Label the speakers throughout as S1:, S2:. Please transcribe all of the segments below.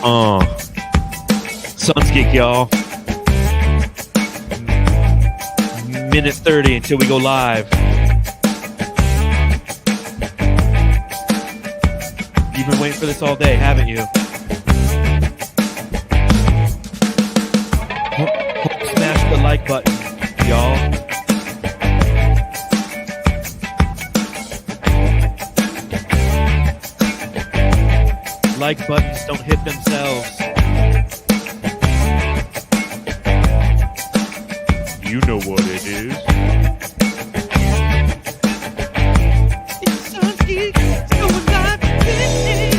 S1: Suns Geek, y'all. Minute 30 until we go live. You've been waiting for this all day, haven't you? Smash the like button, y'all. Like buttons don't hit themselves. You know what it is. It's Suns Geek, going live today.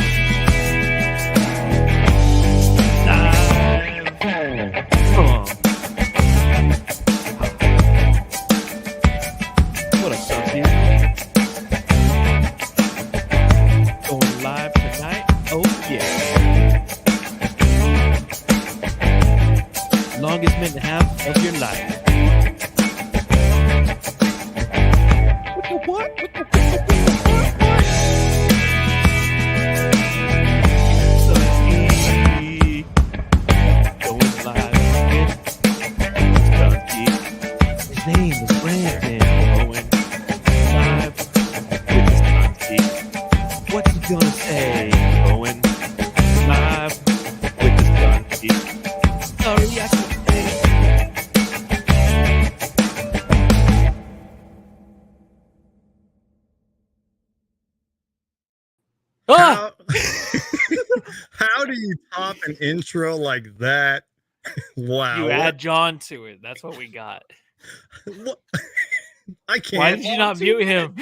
S1: What up, Suns Geek? Going live tonight. Oh yeah. Longest minute and a half of your life. What? Going live with Suns Geek. His name is Brandon. Going live with Suns Geek. What's he gonna say? Going live with the Suns Geek. Sorry, I can't say.
S2: How do you top an intro like that? Wow.
S3: You add John to it. That's what we got.
S2: What? I can't.
S3: Why did you not mute him?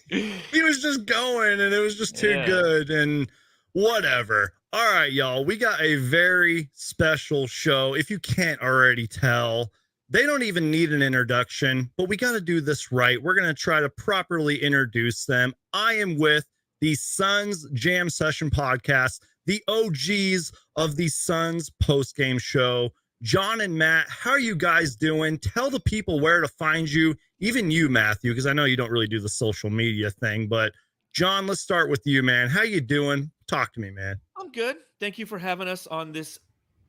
S2: He was just going and it was just too good and whatever. All right, y'all. We got a very special show. If you can't already tell, they don't even need an introduction, but we got to do this right. We're going to try to properly introduce them. I am with the Suns Jam Session podcast, the OGs of the Suns post-game show. John and Matt, how are you guys doing? Tell the people where to find you, even you, Matthew, because I know you don't really do the social media thing. But John, let's start with you, man. How you doing? Talk to me, man.
S1: I'm good. Thank you for having us on this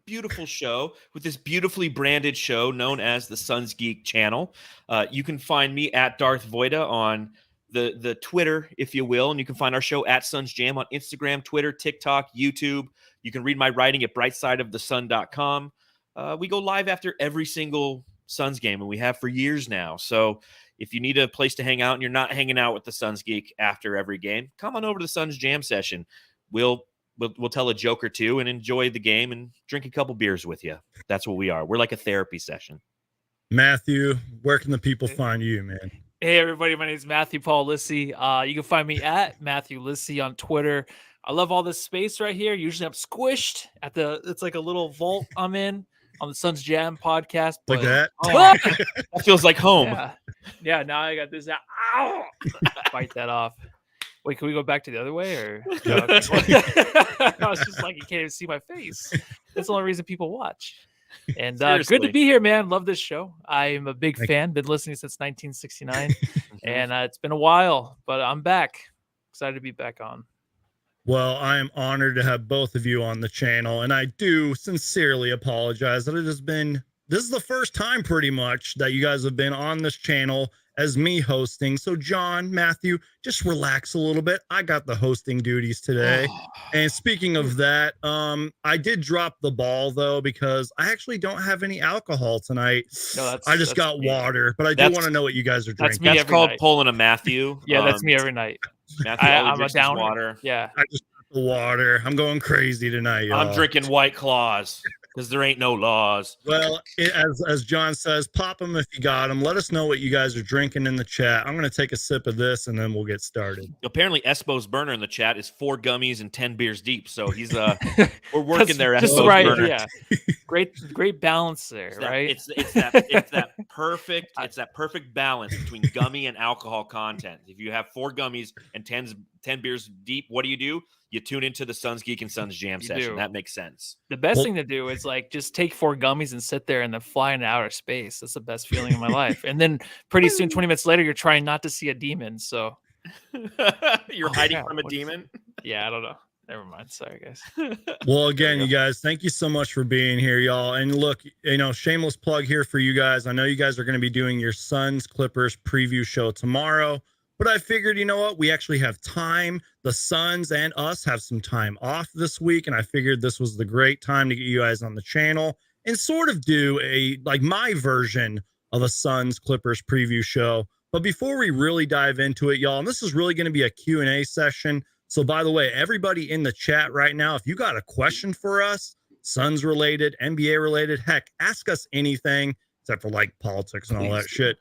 S1: beautiful show with this beautifully branded show known as the Suns Geek channel. You can find me at Darth Voida on the Twitter, if you will, and you can find our show at Suns Jam on Instagram, Twitter, TikTok, YouTube. You can read my writing at brightsideofthesun.com. We go live after every single Suns game, and we have for years now. So if you need a place to hang out and you're not hanging out with the Suns Geek after every game, come on over to the Suns Jam session. We'll tell a joke or two and enjoy the game and drink a couple beers with you. That's what we are. We're like a therapy session.
S2: Matthew, where can the people find you, man?
S3: Hey, everybody. My name is Matthew Paul Lissy. You can find me at Matthew Lissy on Twitter. I love all this space right here. Usually I'm squished it's like a little vault I'm in on the Suns Jam podcast.
S2: Like that?
S1: That feels like home.
S3: Yeah, now I got this. Ow! Bite that off. Wait, can we go back to the other way? Or no, I was just like, you can't even see my face. That's the only reason people watch. And good to be here, man. Love this show. I'm a big fan. Been listening since 1969. And it's been a while, but I'm back. Excited to be back on.
S2: Well, I am honored to have both of you on the channel. And I do sincerely apologize that this is the first time pretty much that you guys have been on this channel as me hosting. So John, Matthew, just relax a little bit. I got the hosting duties today. And speaking of that, I did drop the ball though, because I actually don't have any alcohol tonight.
S3: No,
S2: I just got water, but I do want to know what you guys are drinking.
S1: That's called night. Pulling a Matthew.
S3: Yeah, that's me every night.
S1: Matthew
S3: I'm a downer.
S1: Water.
S3: Yeah.
S2: I just got the water. I'm going crazy tonight, y'all.
S1: I'm drinking White Claws. Because there ain't no laws.
S2: Well, as John says, pop them if you got them. Let us know what you guys are drinking in the chat. I'm going to take a sip of this, and then we'll get started.
S1: Apparently, Espo's burner in the chat is 4 gummies and 10 beers deep. So he's we're working there.
S3: Just
S1: Espo's
S3: right,
S1: burner.
S3: Yeah. Great balance there, right?
S1: It's that perfect balance between gummy and alcohol content. If you have 4 gummies and 10 beers deep, what do? You tune into the Suns Geek and Suns Jam session. That makes sense.
S3: The best thing to do is like just take 4 gummies and sit there and then fly into outer space. That's the best feeling in my life. And then pretty soon, 20 minutes later, you're trying not to see a demon. So
S1: you're hiding from a demon.
S3: Yeah, I don't know. Never mind. Sorry, guys.
S2: Well, again, you guys, thank you so much for being here, y'all. And look, shameless plug here for you guys. I know you guys are going to be doing your Suns Clippers preview show tomorrow, but I figured, you know what? We actually have time. The Suns and us have some time off this week, and I figured this was the great time to get you guys on the channel and sort of do my version of a Suns Clippers preview show. But before we really dive into it, y'all, and this is really going to be a Q&A session. So by the way, everybody in the chat right now, if you got a question for us, Suns related, NBA related, heck, ask us anything except for like politics and all that shit.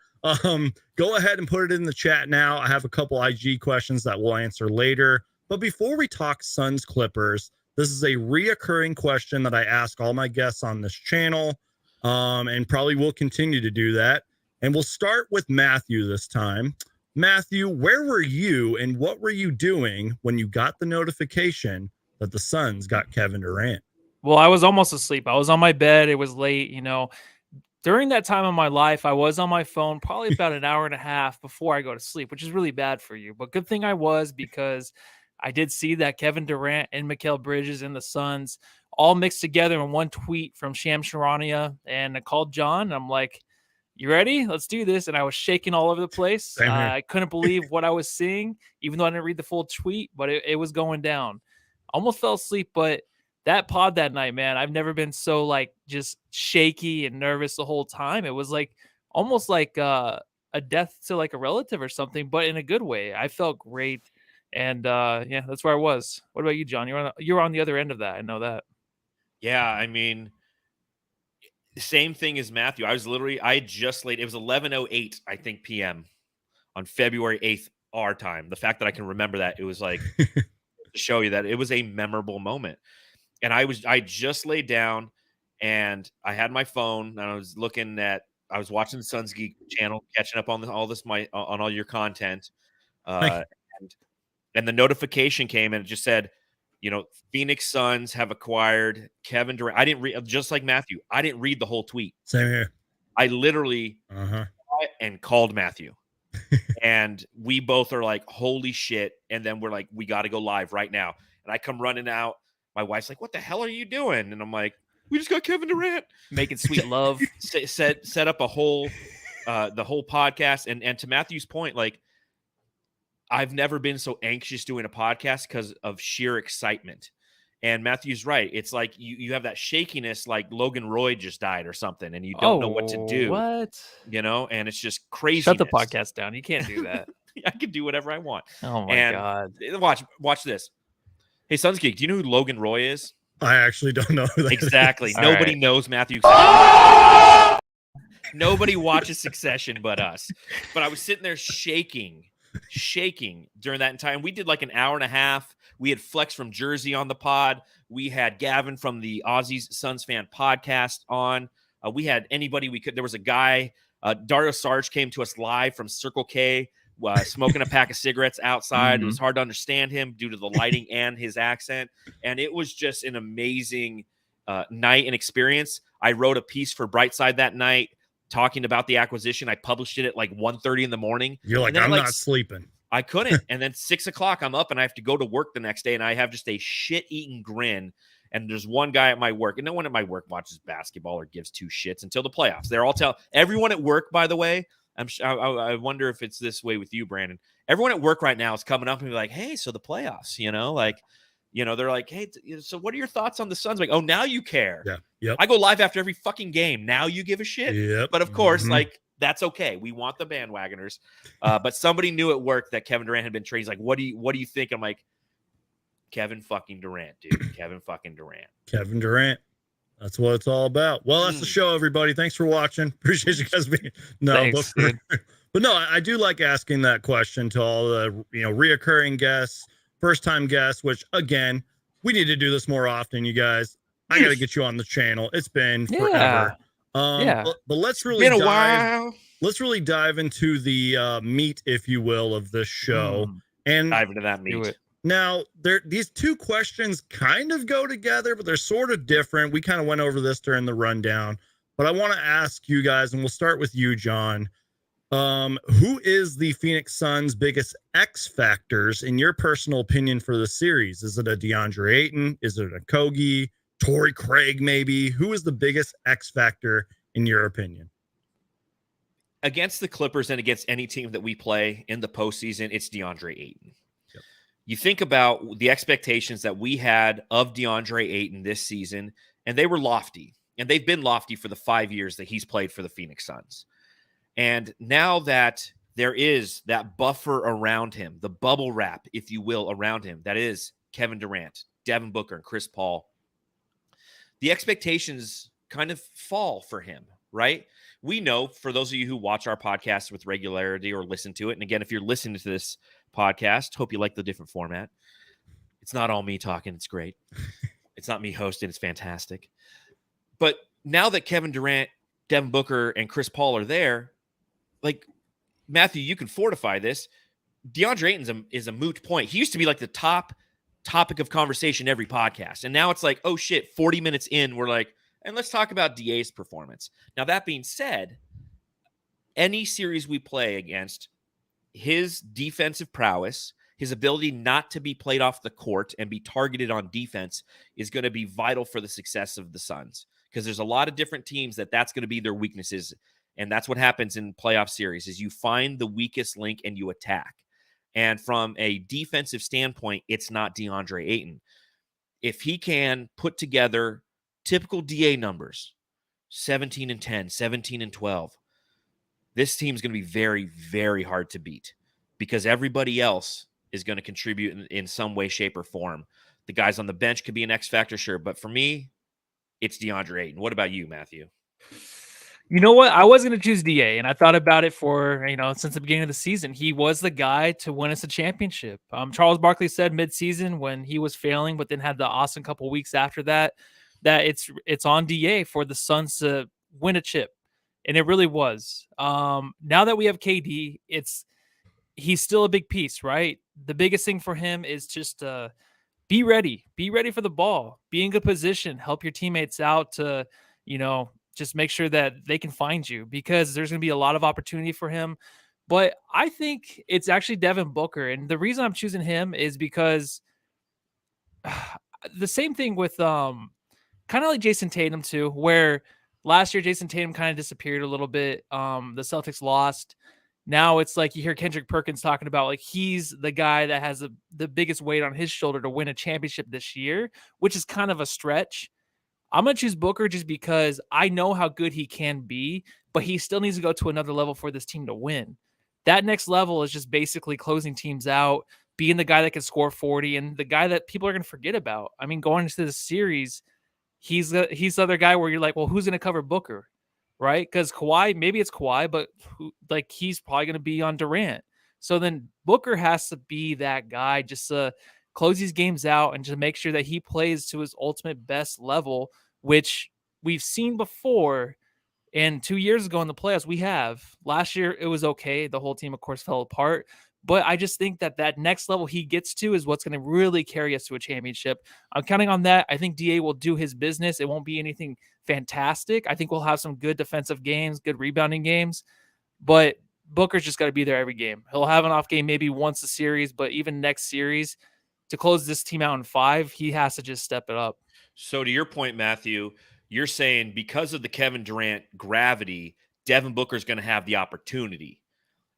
S2: Go ahead and put it in the chat now. I have a couple IG questions that we'll answer later. But before we talk Suns Clippers, this is a reoccurring question that I ask all my guests on this channel, and probably will continue to do that. And we'll start with Matthew this time. Matthew, where were you and what were you doing when you got the notification that the Suns got Kevin Durant?
S3: Well, I was almost asleep. I was on my bed. It was late, During that time of my life, I was on my phone probably about an hour and a half before I go to sleep, which is really bad for you. But good thing I was, because I did see that Kevin Durant and Mikal Bridges and the Suns all mixed together in one tweet from Sham Charania, and I called John. And I'm like, you ready? Let's do this. And I was shaking all over the place. I couldn't believe what I was seeing, even though I didn't read the full tweet, but it was going down. Almost fell asleep, but that pod that night, man, I've never been so just shaky and nervous the whole time. It was almost like a death to a relative or something, but in a good way. I felt great. And yeah, that's where I was. What about you, John? You were on the other end of that. I know that.
S1: Yeah, I mean, same thing as Matthew. I just laid. It was 11:08, I think, p.m. on February 8th, our time. The fact that I can remember that, it was to show you that it was a memorable moment. And I just laid down and I had my phone and I was watching the Suns Geek channel, catching up on all your content. And the notification came and it just said, Phoenix Suns have acquired Kevin Durant. I didn't read, just like Matthew, I didn't read the whole tweet.
S2: Same here.
S1: I literally and called Matthew. And we both are like, holy shit. And then we're like, we got to go live right now. And I come running out. My wife's like, what the hell are you doing? And I'm like, we just got Kevin Durant.
S3: Making sweet love.
S1: set up the whole podcast. And to Matthew's point, I've never been so anxious doing a podcast because of sheer excitement. And Matthew's right. It's like you have that shakiness, like Logan Roy just died or something, and you don't know what to do.
S3: What?
S1: And it's just crazy.
S3: Shut the podcast down. You can't do that.
S1: I can do whatever I want.
S3: Oh my God.
S1: Watch this. Hey, Suns Geek, do you know who Logan Roy is?
S2: I actually don't know who that
S1: exactly.
S2: is.
S1: Nobody knows Matthew. Nobody watches Succession but us. But I was sitting there shaking during that entire. We did an hour and a half. We had Flex from Jersey on the pod. We had Gavin from the Aussies Suns Fan podcast on. We had anybody we could. There was a guy, Dario Sarge came to us live from Circle K, smoking a pack of cigarettes outside. Mm-hmm. It was hard to understand him due to the lighting and his accent. And it was just an amazing night and experience. I wrote a piece for Brightside that night talking about the acquisition. I published it at 1:30 in the morning.
S2: You're like, I'm not sleeping.
S1: I couldn't. And then 6 o'clock, I'm up and I have to go to work the next day. And I have just a shit-eating grin. And there's one guy at my work, and no one at my work watches basketball or gives two shits until the playoffs. They're all everyone at work, by the way. I wonder if it's this way with you, Brandon. Everyone at work right now is coming up and be like, hey, so the playoffs, they're like, hey, so what are your thoughts on the Suns? Like, oh, now you care.
S2: Yeah. Yep.
S1: I go live after every fucking game. Now you give a shit.
S2: Yep.
S1: But of course, that's okay. We want the bandwagoners. But somebody knew at work that Kevin Durant had been traded. He's like, what do you think? I'm like, Kevin fucking Durant, dude. Kevin fucking Durant.
S2: Kevin Durant. That's what it's all about. Well, that's the show, everybody. Thanks for watching. Appreciate you guys being
S3: Thanks,
S2: but no, I do like asking that question to all the reoccurring guests, first time guests, which again, we need to do this more often, you guys. I got to get you on the channel. It's been forever. But let's really let's really dive into the meat, if you will, of this show. And
S1: dive into that meat.
S2: Now, these two questions kind of go together, but they're sort of different. We kind of went over this during the rundown, but I want to ask you guys, and we'll start with you, John. Who is the Phoenix Suns' biggest X factors in your personal opinion for the series? Is it a DeAndre Ayton? Is it a Kogi? Torrey Craig, maybe? Who is the biggest X factor in your opinion?
S1: Against the Clippers and against any team that we play in the postseason, it's DeAndre Ayton. Yep. You think about the expectations that we had of DeAndre Ayton this season, and they were lofty. And they've been lofty for the 5 years that he's played for the Phoenix Suns. And now that there is that buffer around him, the bubble wrap, if you will, around him, that is Kevin Durant, Devin Booker, and Chris Paul, the expectations kind of fall for him, right? We know, for those of you who watch our podcast with regularity or listen to it, and again, if you're listening to this podcast, hope you like the different format. It's not all me talking. It's great. It's not me hosting. It's fantastic. But now that Kevin Durant, Devin Booker, and Chris Paul are there, like, Matthew, you can fortify this. DeAndre Ayton is a moot point. He used to be like the top topic of conversation every podcast. And now it's like, oh shit, 40 minutes in, we're like, and let's talk about DA's performance. Now, that being said, any series we play against, his defensive prowess, his ability not to be played off the court and be targeted on defense is going to be vital for the success of the Suns. Because there's a lot of different teams that's going to be their weaknesses. And that's what happens in playoff series is you find the weakest link and you attack. And from a defensive standpoint, it's not DeAndre Ayton. If he can put together typical DA numbers, 17 and 10, 17 and 12, this team's going to be very, very hard to beat because everybody else is going to contribute in some way, shape, or form. The guys on the bench could be an X factor, sure. But for me, it's DeAndre Ayton. What about you, Matthew?
S3: You know what? I was going to choose DA, and I thought about it for, since the beginning of the season. He was the guy to win us a championship. Charles Barkley said midseason when he was failing, but then had the awesome couple weeks after that it's on DA for the Suns to win a chip. And it really was. Now that we have KD, he's still a big piece, right? The biggest thing for him is just be ready. Be ready for the ball. Be in good position. Help your teammates out to, just make sure that they can find you because there's going to be a lot of opportunity for him. But I think it's actually Devin Booker. And the reason I'm choosing him is because the same thing with kind of like Jason Tatum too, where last year Jason Tatum kind of disappeared a little bit. The Celtics lost. Now it's like you hear Kendrick Perkins talking about like he's the guy that has the biggest weight on his shoulder to win a championship this year, which is kind of a stretch. I'm going to choose Booker just because I know how good he can be, but he still needs to go to another level for this team to win. That next level is just basically closing teams out, being the guy that can score 40 and the guy that people are going to forget about. I mean, going into the series, he's the other guy where you're like, well, who's going to cover Booker, right? Because Kawhi, maybe it's Kawhi, but he's probably going to be on Durant. So then Booker has to be that guy just to close these games out and to make sure that he plays to his ultimate best level, which we've seen before. And 2 years ago in the playoffs, we have. Last year, it was okay. The whole team, of course, fell apart. But I just think that next level he gets to is what's going to really carry us to a championship. I'm counting on that. I think DA will do his business. It won't be anything fantastic. I think we'll have some good defensive games, good rebounding games. But Booker's just got to be there every game. He'll have an off game maybe once a series, but even next series, to close this team out in 5, he has to just step it up.
S1: So to your point, Matthew, you're saying because of the Kevin Durant gravity, Devin Booker's going to have the opportunity.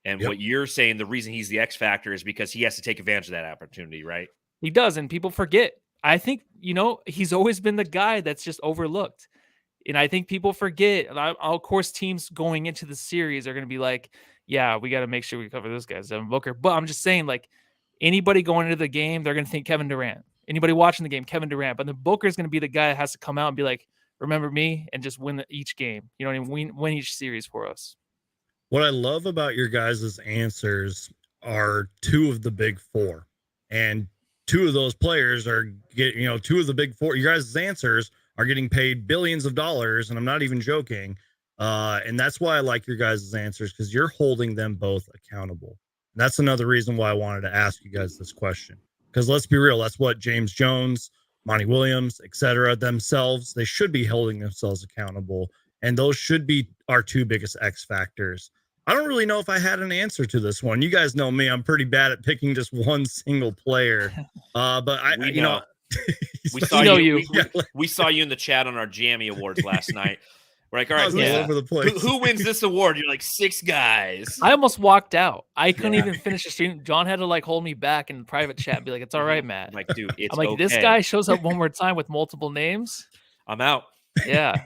S1: And what you're saying, the reason he's the X factor is because he has to take advantage of that opportunity, right?
S3: He does, and people forget. I think, he's always been the guy that's just overlooked. And I think people forget. And of course, teams going into the series are going to be like, yeah, we got to make sure we cover this guy, Devin Booker. But I'm just saying, like, anybody going into the game, they're going to think Kevin Durant. Anybody watching the game, Kevin Durant. But the Booker is going to be the guy that has to come out and be like, remember me, and just win each game. And win each series for us.
S2: What I love about your guys' answers are 2 of the big 4. And 2 of those players are getting, 2 of the big 4. Your guys' answers are getting paid billions of dollars. And I'm not even joking. And that's why I like your guys' answers, because you're holding them both accountable. And that's another reason why I wanted to ask you guys this question. Because let's be real, that's what James Jones, Monty Williams, etc. themselves, they should be holding themselves accountable. And those should be our 2 biggest X factors. I don't really know if I had an answer to this one. You guys know me; I'm pretty bad at picking just one single player. But
S1: We
S2: you know,
S1: we
S2: so-
S1: saw
S3: know
S1: you.
S3: you.
S1: We saw you in the chat on our Jammy Awards last night. We're like, all
S2: I
S1: right,
S2: was
S3: Yeah.
S2: all over the
S1: who,
S2: place.
S1: who wins this award? You're like 6 guys.
S3: I almost walked out. I couldn't
S1: Yeah.
S3: even finish the stream. John had to like hold me back in the private chat and be like, "It's all right,
S1: I'm
S3: Matt."
S1: like, dude, it's
S3: I'm like,
S1: okay.
S3: this guy shows up one more time with multiple names.
S1: I'm out.
S3: Yeah.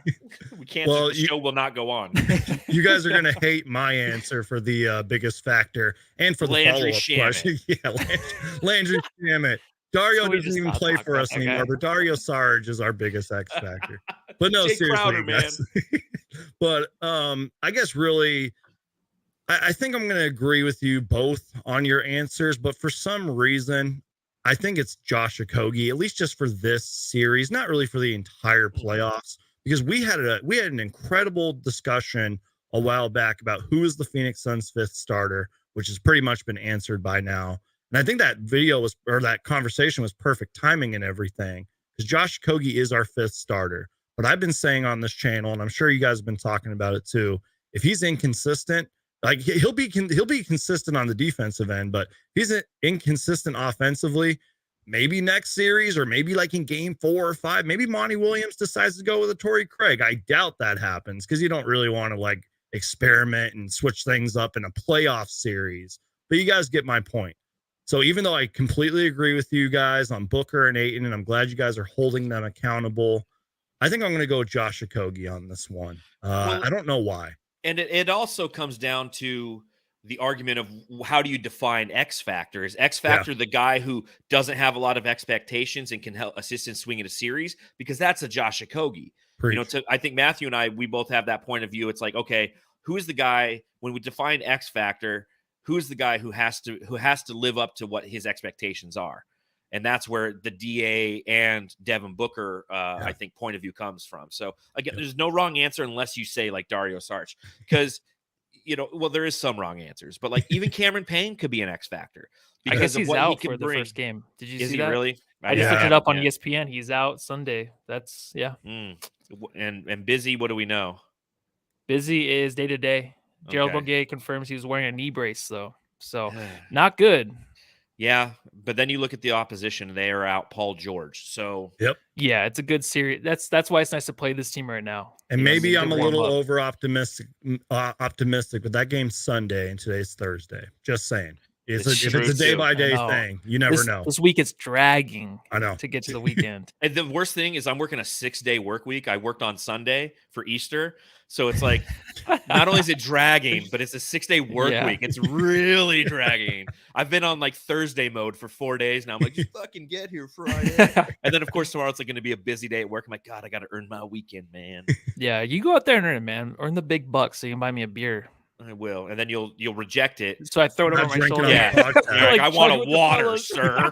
S1: We can't.
S2: Well,
S1: the show will not go on.
S2: You guys are gonna hate my answer for the biggest factor and for the
S1: Landry
S2: follow-up
S1: Shamet.
S2: question. Yeah, Landry Shamet. Dario
S3: Can we
S2: doesn't
S3: just
S2: even
S3: stop
S2: play
S3: talking
S2: for
S3: about
S2: us
S3: that guy?
S2: anymore, but Dario Sarge is our biggest X factor. But no,
S1: Jay
S2: seriously,
S1: Crowder, man.
S2: guys. But I guess really, I think I'm gonna agree with you both on your answers, but for some reason, I think it's Josh Okogie, at least just for this series, not really for the entire playoffs, because we had an incredible discussion a while back about who is the Phoenix Suns' 5th starter, which has pretty much been answered by now. And I think that that conversation was perfect timing and everything, because Josh Okogie is our 5th starter. But I've been saying on this channel, and I'm sure you guys have been talking about it too, if he's inconsistent, like he'll be consistent on the defensive end, but if he's inconsistent offensively, maybe next series or maybe like in game 4 or 5, maybe Monty Williams decides to go with a Torrey Craig. I doubt that happens because you don't really want to like experiment and switch things up in a playoff series. But you guys get my point. So even though I completely agree with you guys on Booker and Ayton, and I'm glad you guys are holding them accountable, I think I'm going to go Josh Okogie on this one.
S1: Well,
S2: I don't know why.
S1: And it also comes down to the argument of how do you define X factor? Is X factor the guy who doesn't have a lot of expectations and can help assist in swinging a series? Because that's a Josh Okogie. You know, I think Matthew and we both have that point of view. It's like, okay, who is the guy when we define X factor? Who is the guy who has to live up to what his expectations are? And that's where the DA and Devin Booker, I think, point of view comes from. So, again, there's no wrong answer unless you say, like, Dario Sarge. Because, there is some wrong answers. But, like, even Cameron Payne could be an X factor.
S3: I guess
S1: Because of
S3: he's
S1: what he
S3: out
S1: can
S3: for the
S1: bring.
S3: first game. Did you
S1: Is
S3: see
S1: he
S3: that?
S1: really?
S3: I just looked it
S2: Yeah.
S3: up on ESPN. He's out Sunday. That's, yeah.
S1: And Busy, what do we know?
S3: Busy is day to day. Gerald
S1: Okay.
S3: Bourguet confirms he was wearing a knee brace, though. So, not good.
S1: Yeah, but then you look at the opposition; they are out Paul George. So
S3: Yeah, it's a good series. That's why it's nice to play this team right now.
S2: And
S3: You know,
S2: maybe
S3: to
S2: I'm a
S3: warm
S2: little
S3: up.
S2: over optimistic, but that game's Sunday and today's Thursday. Just saying. If
S1: It's
S2: it's
S1: true,
S2: a day by day
S3: I know.
S2: thing, you never know.
S3: This week it's dragging
S2: I know.
S3: to get to the weekend.
S1: And the worst thing is I'm working a 6-day work week. I worked on Sunday for Easter. So it's like, not only is it dragging, but it's a 6-day work
S3: Yeah.
S1: week. It's really dragging. I've been on like Thursday mode for 4 days now. I'm like, just fucking get here Friday. And then, of course, tomorrow it's like going to be a busy day at work. I'm like, God, I got to earn my weekend, man.
S3: Yeah, you go out there and earn it, man. Earn the big bucks so you can buy me a beer.
S1: I will. And then you'll reject it.
S3: So I throw it
S2: Not
S3: over my
S2: drinking
S3: shoulder.
S2: on
S1: Yeah.
S2: the podcast.
S1: You're like,
S3: Like
S1: I want
S3: chugging
S1: a
S3: with the
S1: water,
S3: fellas.
S1: sir.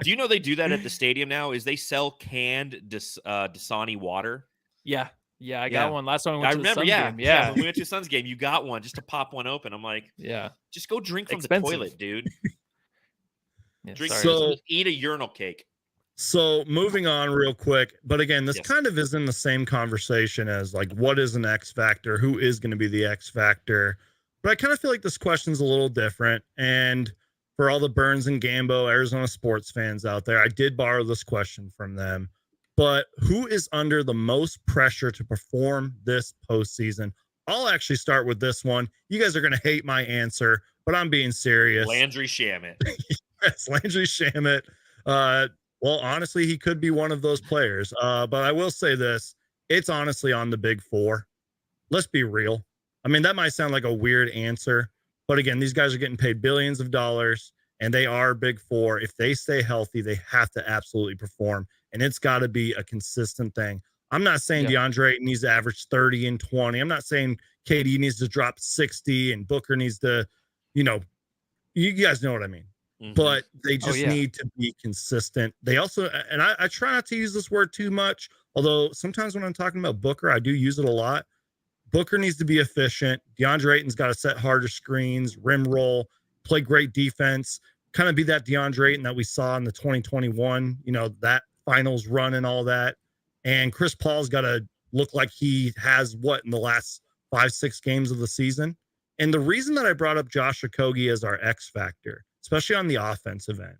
S1: Do you know they do that at the stadium now? Is they sell canned Dasani water?
S3: Yeah, I
S1: Yeah.
S3: got one last time I went
S1: I
S3: to the
S1: remember,
S3: Suns
S1: yeah,
S3: game.
S1: yeah. When we went to the Suns game, you got one just to pop one open. I'm like,
S3: Yeah.
S1: just go drink from
S3: Expensive.
S1: the toilet, dude.
S3: Yeah,
S1: Drink,
S3: sorry.
S2: So-
S1: just eat a urinal cake.
S2: So moving on real quick, but again, this
S1: Yes.
S2: kind of is in the same conversation as like, what is an X factor? Who is going to be the X factor? But I kind of feel like this question's a little different. And for all the Burns and Gambo Arizona sports fans out there, I did borrow this question from them. But who is under the most pressure to perform this postseason? I'll actually start with this one. You guys are going to hate my answer, but I'm being serious.
S1: Landry Shamet.
S2: Yes, Landry Shamet. Well, honestly, he could be one of those players. But I will say this: it's honestly on the big four. Let's be real. I mean, that might sound like a weird answer, but again, these guys are getting paid billions of dollars, and they are big four. If they stay healthy, they have to absolutely perform, and it's got to be a consistent thing. I'm not saying DeAndre needs to average 30 and 20. I'm not saying KD needs to drop 60 and Booker needs to, you guys know what I mean.
S1: Mhm.
S2: But they just
S3: yeah.
S2: need to be consistent. They also, and I try not to use this word too much, although sometimes when I'm talking about Booker, I do use it a lot. Booker needs to be efficient. DeAndre Ayton's got to set harder screens, rim roll, play great defense, kind of be that DeAndre Ayton that we saw in the 2021, that finals run and all that. And Chris Paul's got to look like he has in the last 5-6 games of the season. And the reason that I brought up Josh Okogie as our X factor, especially on the offensive end,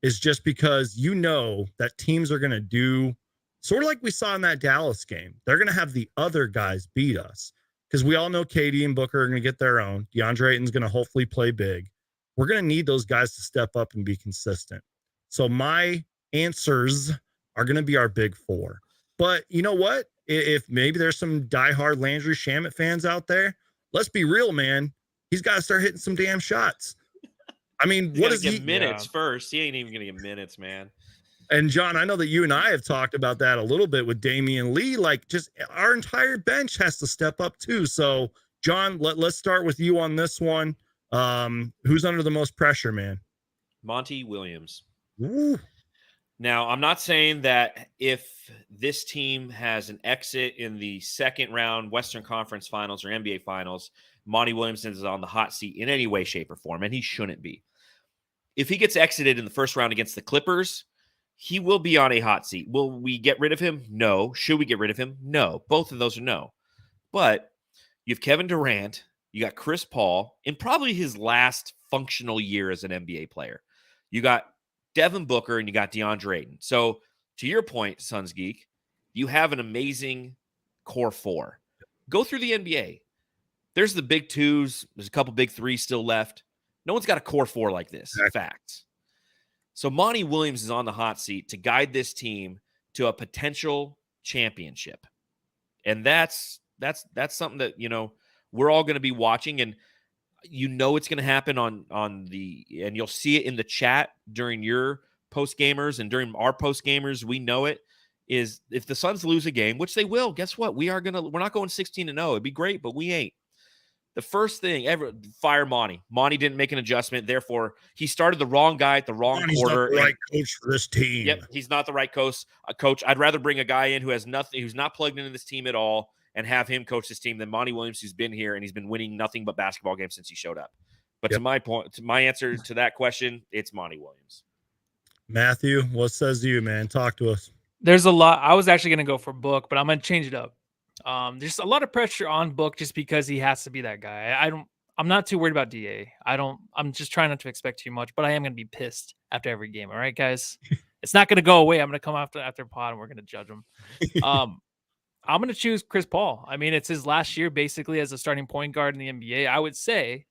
S2: is just because you know that teams are going to do sort of like we saw in that Dallas game. They're going to have the other guys beat us because we all know KD and Booker are going to get their own. DeAndre Ayton's going to hopefully play big. We're going to need those guys to step up and be consistent. So my answers are going to be our big four. But you know what? If maybe there's some diehard Landry Shamet fans out there, let's be real, man. He's got to start hitting some damn shots. I mean, what is he?
S1: Minutes first. He ain't even going to get minutes, man.
S2: And John, I know that you and I have talked about that a little bit with Damian Lee. Like, just our entire bench has to step up too. So, John, let's start with you on this one. Who's under the most pressure, man?
S1: Monty Williams.
S2: Ooh.
S1: Now, I'm not saying that if this team has an exit in the second round Western Conference Finals or NBA Finals, Monty Williams is on the hot seat in any way, shape, or form, and he shouldn't be. If he gets exited in the first round against the Clippers, he will be on a hot seat. Will we get rid of him? No. Should we get rid of him? No. Both of those are no. But you have Kevin Durant, you got Chris Paul, in probably his last functional year as an NBA player. You got Devin Booker, and you got DeAndre Ayton. So, to your point, Suns Geek, you have an amazing core four. Go through the NBA. There's the big twos. There's a couple big threes still left. No one's got a core four like this. Facts. So, Monty Williams is on the hot seat to guide this team to a potential championship. And that's something that, we're all going to be watching, and it's going to happen on the, and you'll see it in the chat during your post gamers and during our post gamers. We know it is if the Suns lose a game, which they will, guess what? We're not going 16-0. It'd be great, but we ain't. The first thing ever, fire Monty. Monty didn't make an adjustment. Therefore, he started the wrong guy at the wrong quarter.
S2: He's not the right coach for this team.
S1: Yep, he's not the right coach. I'd rather bring a guy in who has nothing, who's not plugged into this team at all, and have him coach this team than Monty Williams, who's been here and he's been winning nothing but basketball games since he showed up. But to my answer to that question, it's Monty Williams.
S2: Matthew, what says you, man? Talk to us.
S3: There's a lot. I was actually going to go for Book, but I'm going to change it up. There's a lot of pressure on Book just because he has to be that guy. I'm not too worried about DA. I'm just trying not to expect too much, but I am going to be pissed after every game. All right, guys, it's not going to go away. I'm going to come after pod and we're going to judge him. I'm going to choose Chris Paul. I mean, it's his last year basically as a starting point guard in the NBA, I would say.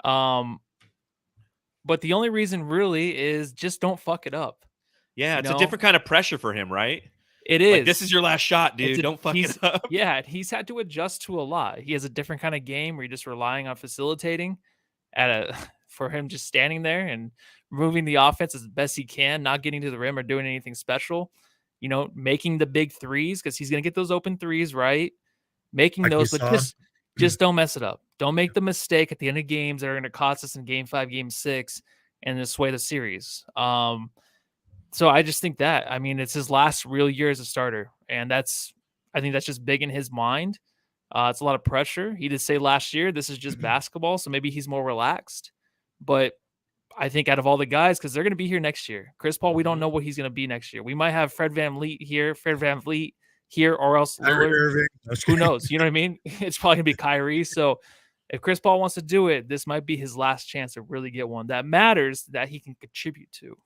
S3: But the only reason really is just don't fuck it up.
S1: Yeah, it's a different kind of pressure for him, right?
S3: It is.
S1: Like, this is your last shot, dude. Don't fuck it up.
S3: Yeah, he's had to adjust to a lot. He has a different kind of game where you're just relying on facilitating for him just standing there and moving the offense as best he can, not getting to the rim or doing anything special. Making the big threes because he's going to get those open threes, right? Making those, but just don't mess it up. Don't make the mistake at the end of games that are going to cost us in game 5, game 6, and just sway the series. So I just think that, I mean, it's his last real year as a starter. And I think that's just big in his mind. It's a lot of pressure. He did say last year, this is just basketball. So maybe he's more relaxed, but I think out of all the guys, because they're going to be here next year. Chris Paul, we don't know what he's going to be next year. We might have Fred VanVleet here, or else Lillard. Who knows? You know what I mean? It's probably going to be Kyrie. So if Chris Paul wants to do it, this might be his last chance to really get one that matters, that he can contribute to.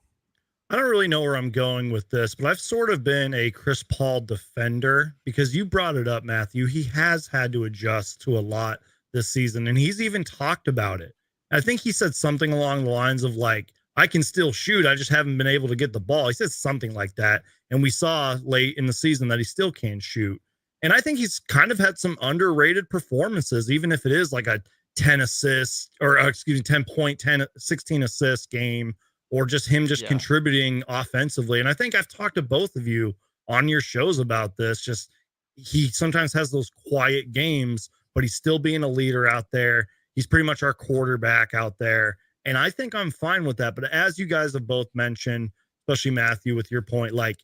S2: I don't really know where I'm going with this, but I've sort of been a Chris Paul defender because you brought it up, Matthew. He has had to adjust to a lot this season, and he's even talked about it. I think he said something along the lines of like, I can still shoot. I just haven't been able to get the ball. He said something like that. And we saw late in the season that he still can shoot. And I think he's kind of had some underrated performances, even if it is like a 10 point, 16 assist game, or just him contributing offensively. And I think I've talked to both of you on your shows about this. Just he sometimes has those quiet games, but he's still being a leader out there. He's pretty much our quarterback out there. And I think I'm fine with that. But as you guys have both mentioned, especially Matthew, with your point, like,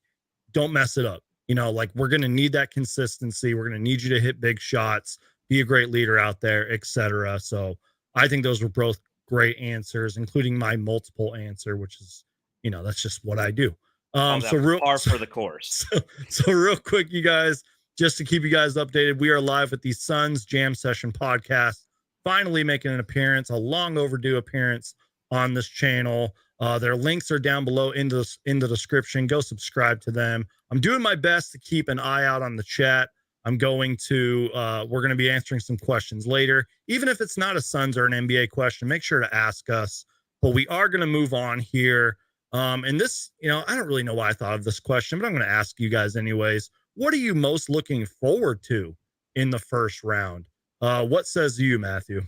S2: don't mess it up. Like, we're going to need that consistency. We're going to need you to hit big shots, be a great leader out there, etc. So I think those were both great answers, including my multiple answer, which is, that's just what I do.
S1: So par for the course.
S2: So real quick, you guys, just to keep you guys updated, we are live at the Suns Jam Session podcast finally making an appearance, a long overdue appearance on this channel. Their links are down below in the description. Go subscribe to them. I'm doing my best to keep an eye out on the chat. We're going to be answering some questions later. Even if it's not a Suns or an NBA question, make sure to ask us. But we are going to move on here. And this, I don't really know why I thought of this question, but I'm going to ask you guys anyways. What are you most looking forward to in the first round? What says you, Matthew?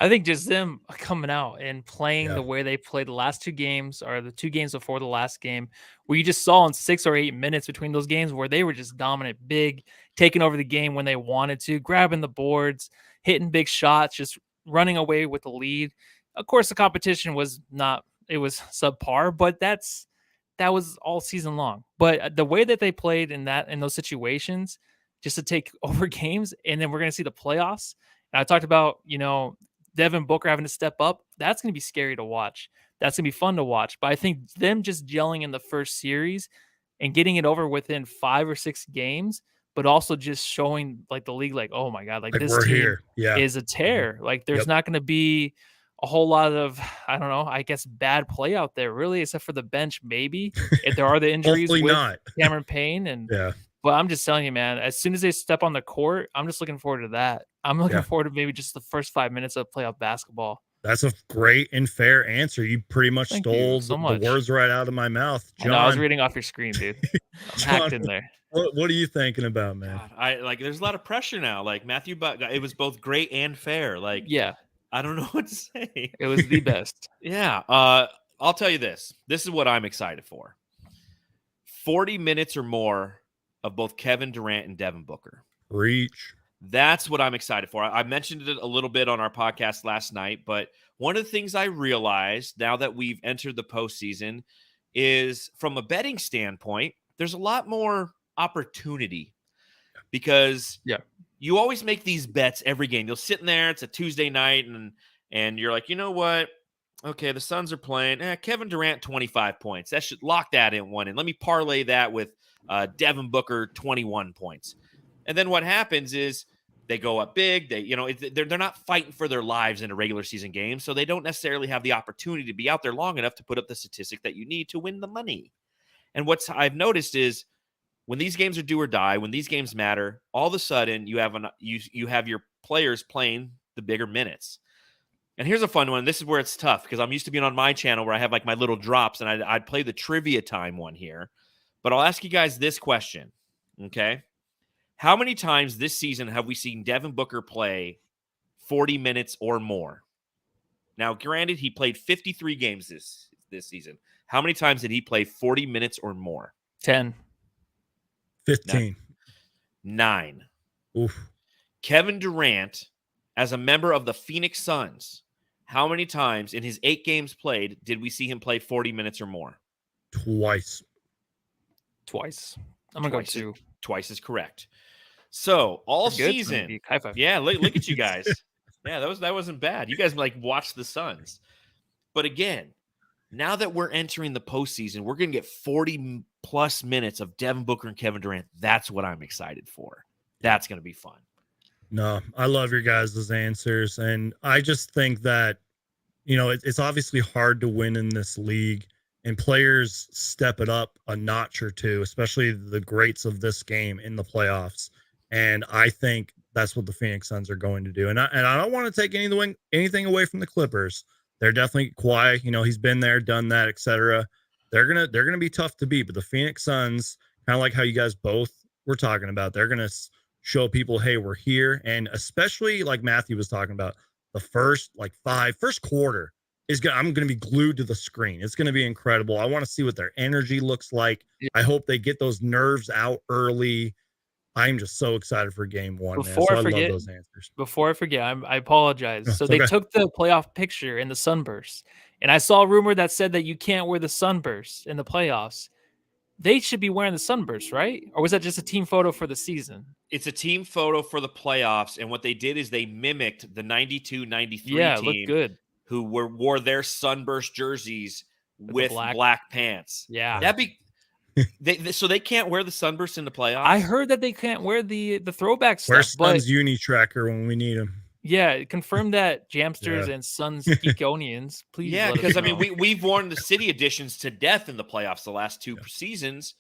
S3: I think just them coming out and playing the
S2: Yeah.
S3: way they played the last 2 games or the 2 games before the last game, where you just saw in 6 or 8 minutes between those games where they were just dominant, big, taking over the game when they wanted to, grabbing the boards, hitting big shots, just running away with the lead. Of course, the competition was it was subpar, but that was all season long. But the way that they played in those situations, just to take over games, and then we're going to see the playoffs. And I talked about, Devin Booker having to step up. That's going to be scary to watch. That's going to be fun to watch. But I think them just gelling in the first series and getting it over within 5 or 6 games, but also just showing like the league, like, oh my God, like this
S2: we're
S3: team
S2: here. Yeah.
S3: is a tear. Like there's not going to be a whole lot of, I don't know, I guess bad play out there really, except for the bench, maybe. If there are the injuries
S2: Hopefully
S3: with
S2: not.
S3: Cameron Payne and But I'm just telling you, man, as soon as they step on the court, I'm just looking forward to that. I'm looking forward to maybe just the first 5 minutes of playoff basketball.
S2: That's a great and fair answer. You pretty much stole the words right out of my mouth. John,
S3: I was reading off your screen, dude. I'm hacked in there.
S2: What are you thinking about, man?
S1: God, there's a lot of pressure now. Like Matthew, but it was both great and fair. Like,
S3: yeah,
S1: I don't know what to say.
S3: It was the best.
S1: Yeah. I'll tell you this. This is what I'm excited for. 40 minutes or more of both Kevin Durant and Devin Booker.
S2: Reach.
S1: That's what I'm excited for. I mentioned it a little bit on our podcast last night, but one of the things I realized now that we've entered the postseason is from a betting standpoint, there's a lot more opportunity because you always make these bets every game. You'll sit in there, it's a Tuesday night, and you're like, you know what? Okay, the Suns are playing. Kevin Durant, 25 points. That should lock that in one. And let me parlay that with Devin Booker, 21 points. And then what happens is they go up big. They're not fighting for their lives in a regular season game, so they don't necessarily have the opportunity to be out there long enough to put up the statistic that you need to win the money. And what I've noticed is when these games are do or die, when these games matter, all of a sudden you have your players playing the bigger minutes. And here's a fun one. This is where it's tough because I'm used to being on my channel where I have like my little drops and I'd play the trivia time one here. But I'll ask you guys this question, okay? How many times this season have we seen Devin Booker play 40 minutes or more? Now, granted, he played 53 games this season. How many times did he play 40 minutes or more?
S3: 10.
S2: 15.
S1: 9.
S2: Oof.
S1: Kevin Durant, as a member of the Phoenix Suns, how many times in his 8 games played did we see him play 40 minutes or more?
S2: Twice.
S3: I'm going to go 2.
S1: Twice is correct. So all season.
S3: High five.
S1: Yeah, look at you guys. Yeah, that wasn't bad. You guys watch the Suns. But again, now that we're entering the postseason, we're going to get 40 plus minutes of Devin Booker and Kevin Durant. That's what I'm excited for. That's going to be fun.
S2: No, I love your guys' answers. And I just think that, it's obviously hard to win in this league. And players step it up a notch or two, especially the greats of this game in the playoffs. And I think that's what the Phoenix Suns are going to do. And I don't want to take anything away from the Clippers. They're definitely Kawhi. He's been there, done that, etc. They're gonna be tough to beat. But the Phoenix Suns, kind of like how you guys both were talking about, they're gonna show people, hey, we're here. And especially like Matthew was talking about, the first quarter. I'm going to be glued to the screen. It's going to be incredible. I want to see what their energy looks like. Yeah. I hope they get those nerves out early. I'm just so excited for game 1. I love those answers.
S3: Before I forget, I apologize. So they took the playoff picture in the sunburst, and I saw a rumor that said that you can't wear the sunburst in the playoffs. They should be wearing the sunburst, right? Or was that just a team photo for the season?
S1: It's a team photo for the playoffs, and what they did is they mimicked the 92-93 team.
S3: Looked good.
S1: Who wore their sunburst jerseys with black pants.
S3: Yeah.
S1: That'd be so they can't wear the sunburst in the playoffs?
S3: I heard that they can't wear the throwback stuff.
S2: Where's Suns Uni Tracker when we need him?
S3: Yeah, confirm that, Jamsters and Suns Geekonians. Please.
S1: Yeah,
S3: let us
S1: because I mean,
S3: know.
S1: we've worn the city editions to death in the playoffs the last two seasons.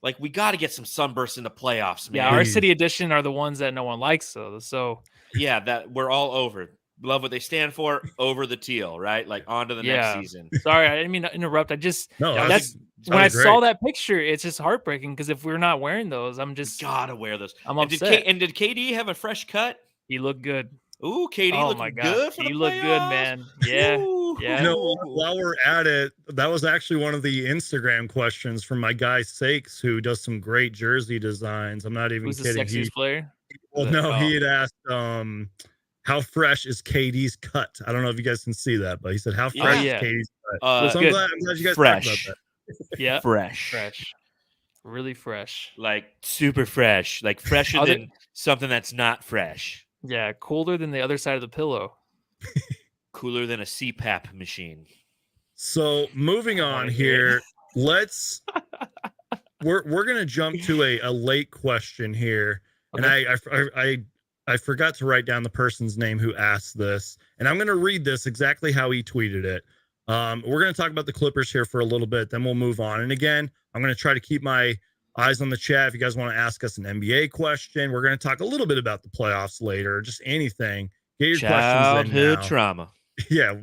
S1: Like, we got to get some sunbursts in the playoffs, man.
S3: Yeah, our city edition are the ones that no one likes, though. So
S1: yeah, that we're all over. Love what they stand for. Over the teal, right? Like, on to the next season.
S3: Sorry, I didn't mean to interrupt. That's when I saw that picture. It's just heartbreaking because if we're not wearing those, I'm just
S1: gotta wear those.
S3: I'm upset.
S1: Did KD have a fresh cut?
S3: He looked good.
S1: Ooh, KD looking good for the playoffs.
S3: He looked good, man. Yeah. Yeah.
S2: You know, while we're at it, that was actually one of the Instagram questions from my guy Sakes, who does some great jersey designs. I'm not even
S3: Who's
S2: kidding.
S3: The sexiest player?
S2: Well, no, he had asked, how fresh is KD's cut? I don't know if you guys can see that, but he said, how fresh is KD's cut? So I'm glad you guys talked about that.
S3: Yeah.
S1: Fresh.
S3: Really fresh.
S1: Like, super fresh. Like, fresher than something that's not fresh.
S3: Yeah, cooler than the other side of the pillow.
S1: Cooler than a CPAP machine.
S2: So moving on here, we're gonna jump to a late question here, and I forgot to write down the person's name who asked this, and I'm gonna read this exactly how he tweeted it. We're gonna talk about the Clippers here for a little bit, then we'll move on. And again, I'm gonna try to keep my eyes on the chat. If you guys want to ask us an NBA question, we're going to talk a little bit about the playoffs later, just anything. Get your questions in now.
S1: Trauma.
S2: Yeah,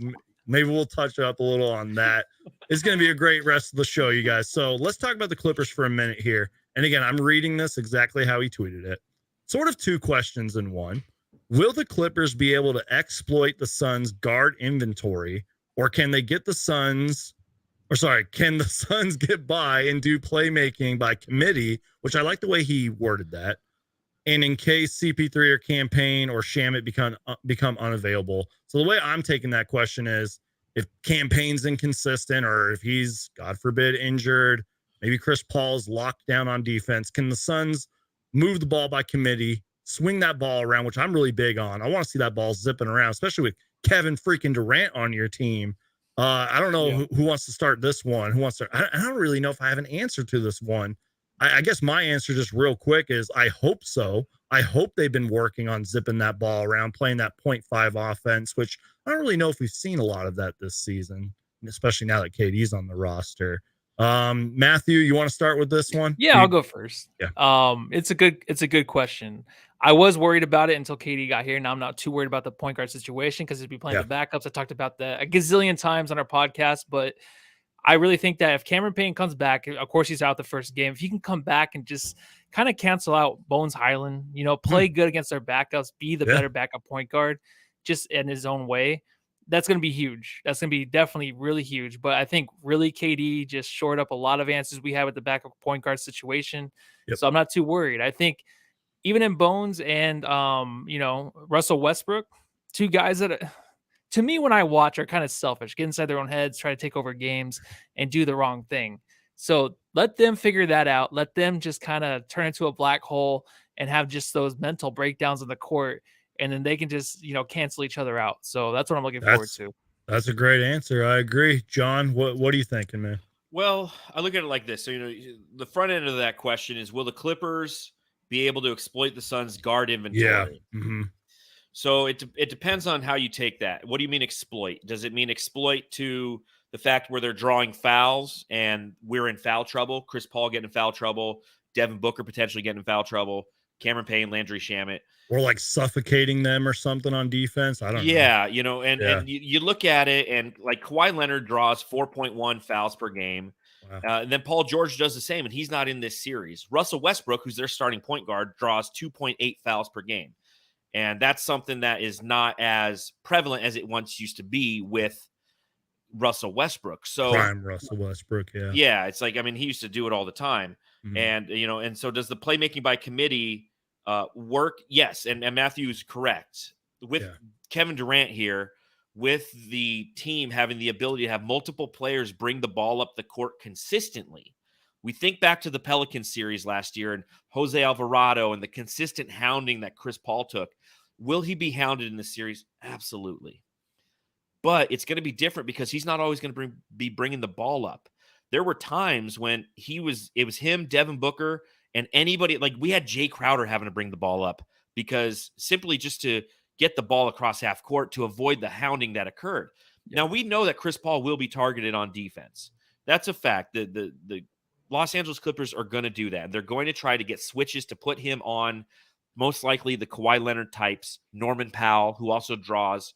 S2: maybe we'll touch up a little on that. It's going to be a great rest of the show, you guys. So let's talk about the Clippers for a minute here. And again, I'm reading this exactly how he tweeted it. Sort of two questions in one. Will the Clippers be able to exploit the Suns' guard inventory, or can the Suns get by and do playmaking by committee, which I like the way he worded that, and in case CP3 or Campaign or Shamet become unavailable? So the way I'm taking that question is, if Campaign's inconsistent, or if he's, God forbid, injured, maybe Chris Paul's locked down on defense, can the Suns move the ball by committee, swing that ball around, which I'm really big on? I want to see that ball zipping around, especially with Kevin freaking Durant on your team. I don't know who wants to start this one. I don't really know if I have an answer to this one. I guess my answer, just real quick, is I hope so. I hope they've been working on zipping that ball around, playing that 0.5 offense, which I don't really know if we've seen a lot of that this season, especially now that KD's on the roster. Matthew, you want to start with this one?
S3: Yeah, I'll go first.
S2: Yeah.
S3: It's a good question. I was worried about it until KD got here. Now I'm not too worried about the point guard situation because he'd be playing the backups. I talked about that a gazillion times on our podcast, but I really think that if Cameron Payne comes back, of course he's out the first game. If he can come back and just kind of cancel out Bones Highland, play good against our backups, be the better backup point guard, just in his own way, that's going to be huge. That's going to be definitely really huge. But I think really KD just shored up a lot of answers we have with the backup point guard situation. So I'm not too worried. I think even in Bones and, Russell Westbrook, two guys that, to me, when I watch, are kind of selfish, get inside their own heads, try to take over games and do the wrong thing. So let them figure that out. Let them just kind of turn into a black hole and have just those mental breakdowns on the court. And then they can just, cancel each other out. So that's what I'm looking forward to.
S2: That's a great answer. I agree. John, what are you thinking, man?
S1: Well, I look at it like this. So, the front end of that question is, will the Clippers be able to exploit the Suns' guard inventory?
S2: Yeah. Mm-hmm.
S1: So it depends on how you take that. What do you mean exploit? Does it mean exploit to the fact where they're drawing fouls and we're in foul trouble? Chris Paul getting in foul trouble, Devin Booker potentially getting in foul trouble, Cameron Payne, Landry Shamet.
S2: Or like suffocating them or something on defense. I don't know.
S1: Yeah, and you look at it, and like Kawhi Leonard draws 4.1 fouls per game. Wow. And then Paul George does the same, and he's not in this series. Russell Westbrook, who's their starting point guard, draws 2.8 fouls per game. And that's something that is not as prevalent as it once used to be with Russell Westbrook. So
S2: prime Russell Westbrook, yeah.
S1: Yeah, it's like, he used to do it all the time. Mm-hmm. And, and so does the playmaking by committee work? Yes. And Matthew's correct. With Kevin Durant here, with the team having the ability to have multiple players bring the ball up the court consistently. We think back to the Pelicans series last year and Jose Alvarado and the consistent hounding that Chris Paul took. Will he be hounded in this series? Absolutely. But it's going to be different because he's not always going to be bringing the ball up. There were times when it was him, Devin Booker, and anybody, like we had Jay Crowder having to bring the ball up because simply just to get the ball across half court to avoid the hounding that occurred. Now, we know that Chris Paul will be targeted on defense. That's a fact. The Los Angeles Clippers are going to do that. They're going to try to get switches to put him on most likely the Kawhi Leonard types, Norman Powell, who also draws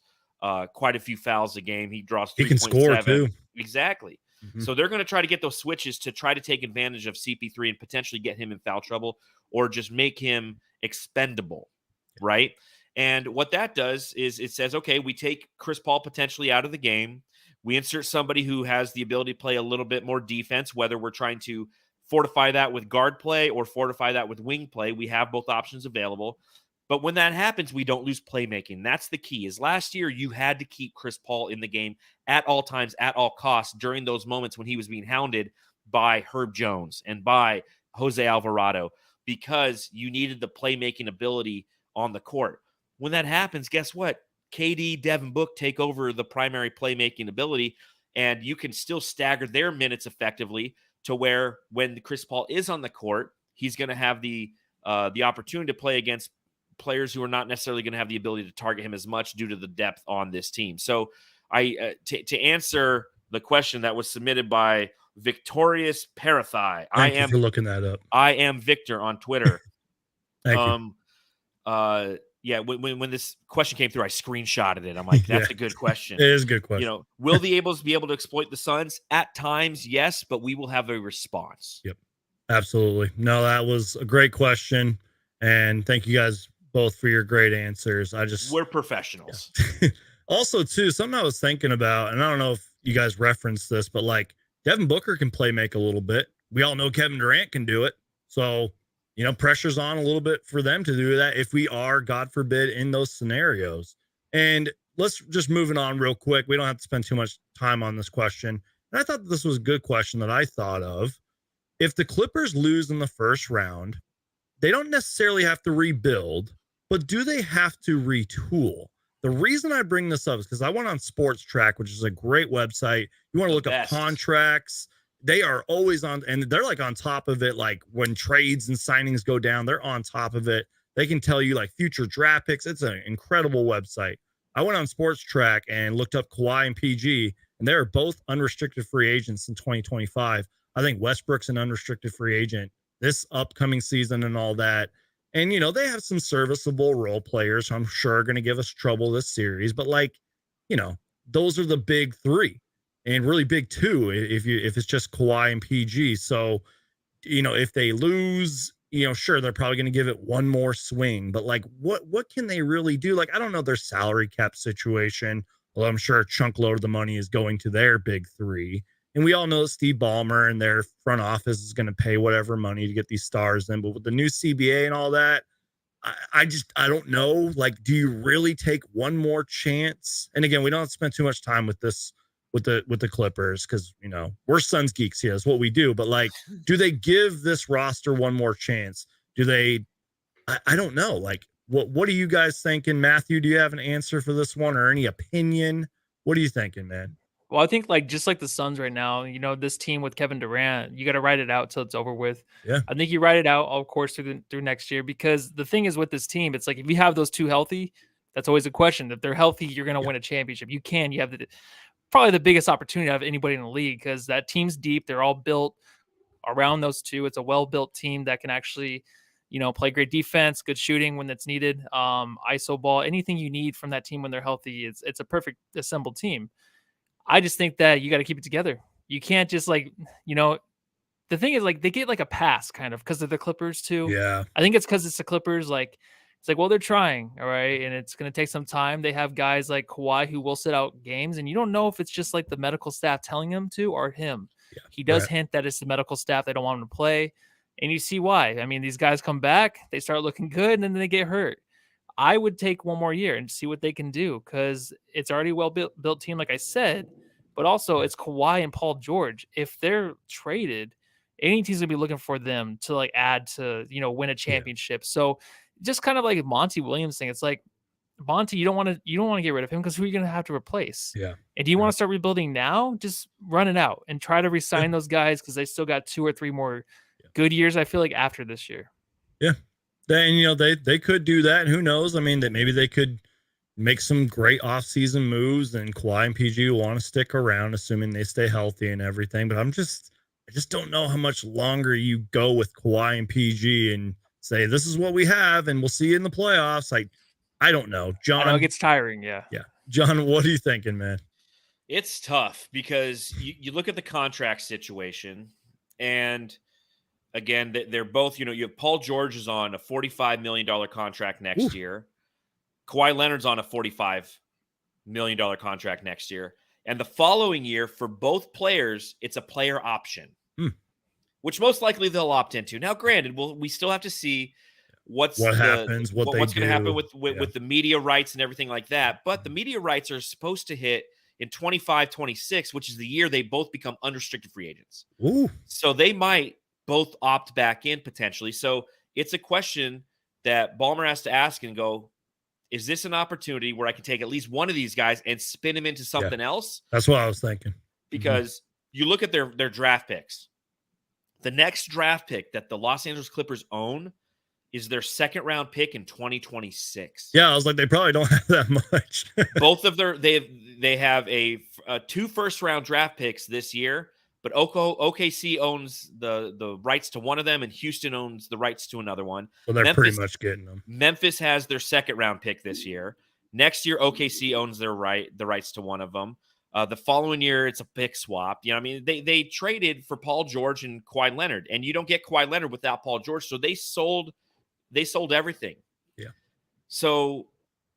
S1: quite a few fouls a game. He draws 3.7.
S2: He can score too.
S1: Exactly. So they're going to try to get those switches to try to take advantage of CP3 and potentially get him in foul trouble or just make him expendable, right? And what that does is it says, okay, we take Chris Paul potentially out of the game. We insert somebody who has the ability to play a little bit more defense, whether we're trying to fortify that with guard play or fortify that with wing play. We have both options available. But when that happens, we don't lose playmaking. That's the key. Is last year you had to keep Chris Paul in the game at all times, at all costs during those moments when he was being hounded by Herb Jones and by Jose Alvarado because you needed the playmaking ability on the court. When that happens, guess what? KD, Devin Book take over the primary playmaking ability, and you can still stagger their minutes effectively to where when Chris Paul is on the court, he's going to have the opportunity to play against players who are not necessarily going to have the ability to target him as much due to the depth on this team. So to answer the question that was submitted by Victorious Parathai,
S2: Thank you for looking that up.
S1: I am Victor on Twitter.
S2: Thank you.
S1: Yeah, when this question came through, I screenshotted it. I'm like, that's a good question.
S2: It is a good question.
S1: You know, will the Ables be able to exploit the Suns? At times, yes, but we will have a response.
S2: Yep, absolutely. No, that was a great question, and thank you guys both for your great answers.
S1: We're professionals.
S2: Yeah. Also, too, something I was thinking about, and I don't know if you guys referenced this, but like Devin Booker can play make a little bit. We all know Kevin Durant can do it. So, you know, pressure's on a little bit for them to do that if we are, God forbid, in those scenarios. And let's just moving on real quick. We don't have to spend too much time on this question. And I thought this was a good question that I thought of. If the Clippers lose in the first round, they don't necessarily have to rebuild, but do they have to retool? The reason I bring this up is because I went on Sports Track, which is a great website. You want to look up contracts. They are always on, and they're like on top of it. Like when trades and signings go down, they're on top of it. They can tell you like future draft picks. It's an incredible website. I went on Sports Track and looked up Kawhi and PG, and they're both unrestricted free agents in 2025. I think Westbrook's an unrestricted free agent this upcoming season and all that. And, you know, they have some serviceable role players who I'm sure are going to give us trouble this series. But like, you know, those are the big three and really big two if it's just Kawhi and PG. So, you know, if they lose, you know, sure, they're probably going to give it one more swing. But like, what can they really do? Like, I don't know their salary cap situation. Well, I'm sure a chunk load of the money is going to their big three. And we all know Steve Ballmer and their front office is going to pay whatever money to get these stars in. But with the new CBA and all that, I don't know. Like, do you really take one more chance? And again, we don't have to spend too much time with this, with the Clippers, because, you know, we're Suns geeks here. That's what we do. But like, do they give this roster one more chance? Do they? I don't know. Like, what are you guys thinking? Matthew, do you have an answer for this one or any opinion? What are you thinking, man?
S3: Well, I think like just like the Suns right now, you know, this team with Kevin Durant, you got to ride it out till it's over with.
S2: Yeah,
S3: I think you ride it out, of course, through next year, because the thing is with this team, it's like if you have those two healthy, that's always a question. If they're healthy, you're going to win a championship. You have probably the biggest opportunity of anybody in the league because that team's deep. They're all built around those two. It's a well-built team that can actually, you know, play great defense, good shooting when it's needed, ISO ball, anything you need from that team when they're healthy. It's a perfect assembled team. I just think that you got to keep it together. You can't just like, you know, the thing is like they get like a pass kind of because they're the Clippers too.
S2: Yeah.
S3: I think it's because it's the Clippers. Like, it's like, well, they're trying. All right. And it's going to take some time. They have guys like Kawhi who will sit out games. And you don't know if it's just like the medical staff telling him to or him. Yeah, he does hint that it's the medical staff. They don't want him to play. And you see why. I mean, these guys come back, they start looking good, and then they get hurt. I would take one more year and see what they can do because it's already a well-built team, like I said, but also it's Kawhi and Paul George. If they're traded, any team's gonna be looking for them to like add to, you know, win a championship. Yeah. So just kind of like Monty Williams thing. It's like, Monty, you don't want to get rid of him because who are you going to have to replace?
S2: Yeah.
S3: And do you want to start rebuilding now? Just run it out and try to re-sign those guys because they still got 2 or 3 more good years, I feel like, after this year.
S2: Yeah. And, you know, they could do that. And who knows? I mean, that maybe they could make some great offseason moves, and Kawhi and PG will want to stick around, assuming they stay healthy and everything. But I just don't know how much longer you go with Kawhi and PG and say, this is what we have, and we'll see you in the playoffs. Like, I don't know. John.
S3: I know it gets tiring. Yeah.
S2: Yeah. John, what are you thinking, man?
S1: It's tough because you look at the contract situation, and again, they're both, you have Paul George is on a $45 million contract next year. Kawhi Leonard's on a $45 million contract next year. And the following year, for both players, it's a player option, which most likely they'll opt into. Now, granted, we still have to see what's going to happen with the media rights and everything like that. But the media rights are supposed to hit in 25-26, which is the year they both become unrestricted free agents.
S2: Ooh.
S1: So they might both opt back in potentially. So it's a question that Ballmer has to ask and go, is this an opportunity where I can take at least one of these guys and spin him into something else?
S2: That's what I was thinking.
S1: Because you look at their draft picks. The next draft pick that the Los Angeles Clippers own is their second round pick in 2026.
S2: Yeah, I was like, they probably don't have that much.
S1: Both of they have a 2 first round draft picks this year, but OKC owns the rights to one of them, and Houston owns the rights to another one.
S2: So they're pretty much getting them.
S1: Memphis has their second round pick this year. Next year, OKC owns the rights to one of them. The following year, it's a pick swap. They traded for Paul George and Kawhi Leonard, and you don't get Kawhi Leonard without Paul George. So they sold everything.
S2: Yeah. So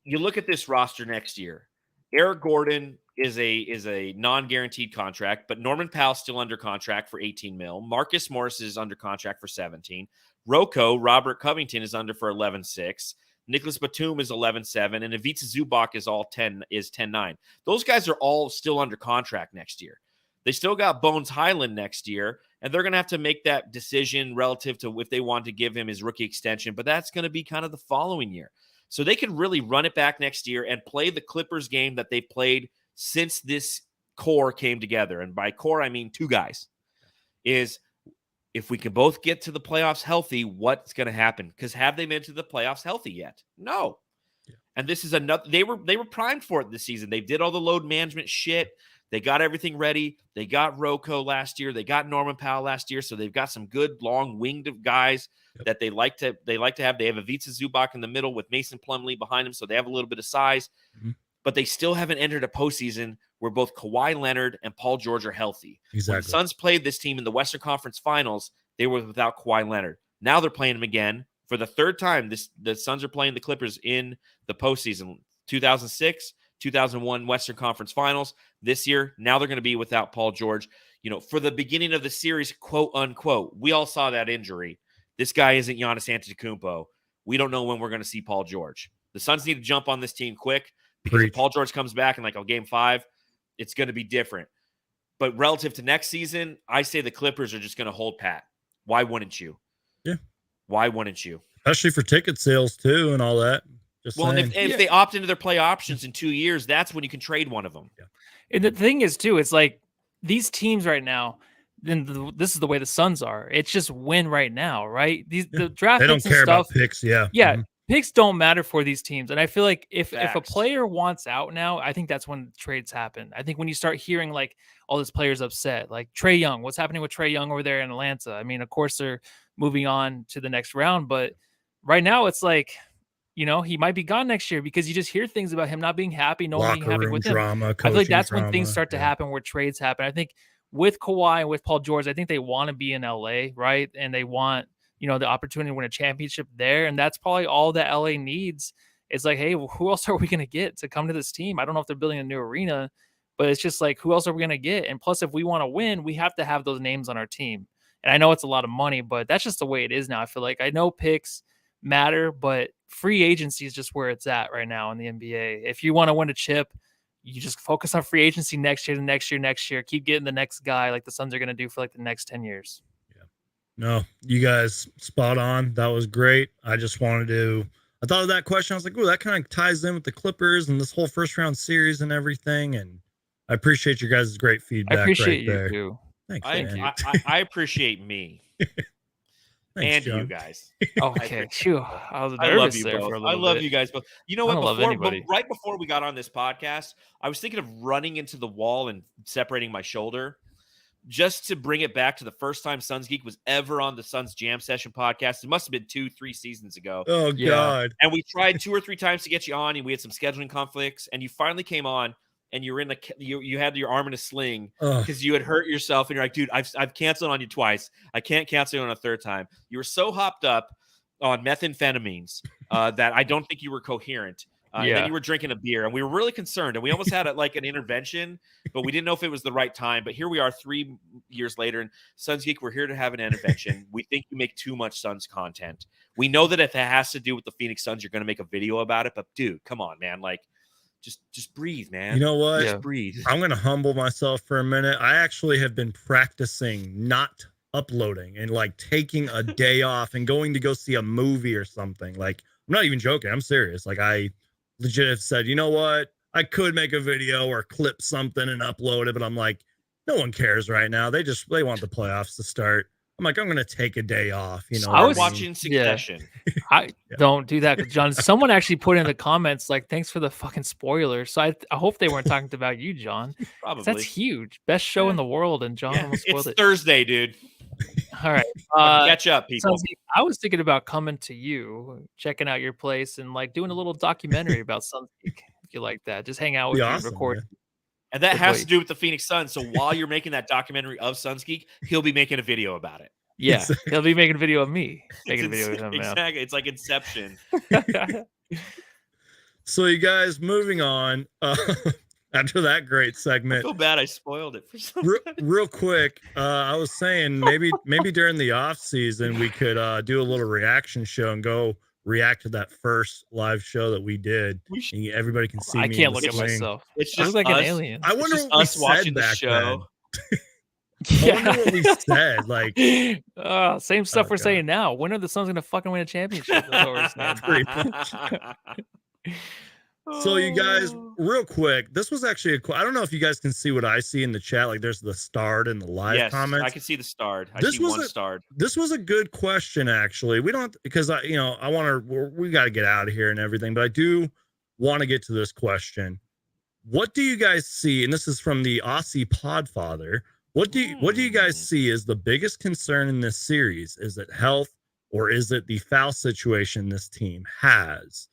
S1: you look at this roster next year. Eric Gordon is a non-guaranteed contract, but Norman Powell's still under contract for $18 million. Marcus Morris is under contract for $17 million. Robert Covington is under for $11.6 million. Nicholas Batum is $11.7 million, and Ivica Zubac is $10.9 million. Those guys are all still under contract next year. They still got Bones Highland next year, and they're going to have to make that decision relative to if they want to give him his rookie extension, but that's going to be kind of the following year. So they can really run it back next year and play the Clippers game that they've played since this core came together. And by core, I mean 2 guys. Is if we can both get to the playoffs healthy, what's going to happen? Because have they been to the playoffs healthy yet? No. Yeah. And this is another. They were primed for it this season. They did all the load management shit. They got everything ready. They got Rocco last year. They got Norman Powell last year. So they've got some good long winged guys that they like to have. They have Ivica Zubac in the middle with Mason Plumlee behind him, so they have a little bit of size. But they still haven't entered a postseason where both Kawhi Leonard and Paul George are healthy.
S2: Exactly.
S1: When the Suns played this team in the Western Conference Finals, they were without Kawhi Leonard. Now they're playing him again for the 3rd time. The Suns are playing the Clippers in the postseason. 2006, 2001 Western Conference Finals. This year, now they're going to be without Paul George. For the beginning of the series, quote unquote, we all saw that injury. This guy isn't Giannis Antetokounmpo. We don't know when we're going to see Paul George. The Suns need to jump on this team quick, because if Paul George comes back in game 5, it's going to be different. But relative to next season, I say the Clippers are just going to hold pat. Why wouldn't you?
S2: Yeah.
S1: Why wouldn't you?
S2: Especially for ticket sales too and all that.
S1: And if they opt into their play options in 2 years, that's when you can trade one of them.
S2: Yeah.
S3: And the thing is too, it's like these teams right now, this is the way the Suns are. It's just win right now, right? The draft
S2: they don't
S3: picks and
S2: care
S3: stuff,
S2: about picks. Yeah.
S3: Yeah. Picks don't matter for these teams. And I feel like if a
S1: Facts.
S3: player wants out now, I think that's when trades happen. I think when you start hearing all these players upset, like Trae Young, what's happening with Trae Young over there in Atlanta? I mean, of course they're moving on to the next round, but right now it's like, he might be gone next year because you just hear things about him not being happy, no one being happy with him.
S2: Drama,
S3: I feel like that's when things start to happen, where trades happen. I think with Kawhi and with Paul George, I think they want to be in LA, right? And they want, the opportunity to win a championship there. And that's probably all that LA needs. It's like, hey, who else are we going to get to come to this team? I don't know if they're building a new arena, but it's just like, who else are we going to get? And plus, if we want to win, we have to have those names on our team. And I know it's a lot of money, but that's just the way it is now. I feel like I know picks matter, but free agency is just where it's at right now in the NBA. If you want to win a chip, you just focus on free agency next year, keep getting the next guy like the Suns are going to do for the next 10 years.
S2: No, you guys spot on. That was great. I just wanted to, I thought of that question. I was like, oh, that kind of ties in with the Clippers and this whole first round series and everything. And I appreciate your guys' great feedback.
S3: I appreciate
S2: right there.
S3: You too.
S2: Thanks,
S1: I appreciate me.
S2: Thanks,
S1: and
S2: John.
S1: you guys.
S3: Okay, phew. I was
S1: I love
S3: nervous
S1: you
S3: there
S1: both.
S3: for a
S1: I
S3: little
S1: love
S3: bit.
S1: you guys both. You know
S3: I
S1: what?
S3: don't love anybody.
S1: Right before we got on this podcast, I was thinking of running into the wall and separating my shoulder just to bring it back to the first time Suns Geek was ever on the Suns Jam Session podcast. It must have been 2-3 seasons ago.
S2: Oh,
S3: Yeah.
S2: God.
S1: And we tried 2 or 3 times to get you on, and we had some scheduling conflicts, and you finally came on, and you were in you had your arm in a sling
S2: Ugh.
S1: because you had hurt yourself, and you're like, dude, I've canceled on you twice. I can't cancel you on a third time. You were so hopped up on methamphetamines that I don't think you were coherent. And then you were drinking a beer, and we were really concerned, and we almost had like an intervention, but we didn't know if it was the right time. But here we are 3 years later, and Suns Geek, we're here to have an intervention. We think you make too much Suns content. We know that if it has to do with the Phoenix Suns, you're going to make a video about it. But dude, come on, man. Like, just breathe, man.
S2: You know what?
S1: Just breathe.
S2: I'm going to humble myself for a minute. I actually have been practicing not uploading and like taking a day off and going to go see a movie or something. Like, I'm not even joking. I'm serious. Like, I legit have said, you know what? I could make a video or clip something and upload it, but I'm like, no one cares right now. They want the playoffs to start. I'm like, I'm going to take a day off. You know,
S1: I was watching Succession.
S3: I don't do that, John. Someone actually put in the comments like, "Thanks for the fucking spoiler." So I hope they weren't talking about you, John.
S1: Probably.
S3: That's huge, best show in the world, and John almost spoiled
S1: It's
S3: it.
S1: Thursday, dude.
S3: All right,
S1: Catch up, people.
S3: I was thinking about coming to you, checking out your place, and like doing a little documentary about Suns Geek, if you like that. Just hang out with you,
S2: awesome,
S3: record.
S2: man.
S1: And that has to do with the Phoenix Suns. So while you're making that documentary of Suns Geek, he'll be making a video about it.
S3: Yeah,
S2: Exactly.
S3: he'll be making a video of me. Making a video of him.
S1: Exactly. It's like Inception.
S2: So you guys, moving on. After that great
S1: I
S2: segment,
S1: feel bad I spoiled it for some
S2: real quick, I was saying maybe during the off season we could do a little reaction show and go react to that first live show that we did. And everybody can see.
S3: I
S2: me
S3: can't
S2: in the
S3: look at
S2: swing.
S3: myself.
S1: It's
S3: I
S1: just
S3: look like
S1: us.
S3: an alien.
S2: I wonder
S1: It's just
S2: what we
S1: us
S2: said
S1: watching the
S2: back
S1: show.
S2: then. I wonder what we said. Like,
S3: Same stuff we're
S2: God.
S3: saying now. When are the Suns gonna fucking win a championship? That's what we're saying.
S2: Pretty much. So you guys, real quick, this was actually I don't know if you guys can see what I see in the chat. Like, there's the starred and the live
S1: Yes,
S2: comments.
S1: I can see the starred. I
S2: This
S1: see
S2: was
S1: one
S2: a-
S1: starred.
S2: This was a good question, actually. We don't, because I want to. We got to get out of here and everything, but I do want to get to this question. What do you guys see? And this is from the Aussie Podfather. What do you guys see as the biggest concern in this series? Is it health, or is it the foul situation this team has?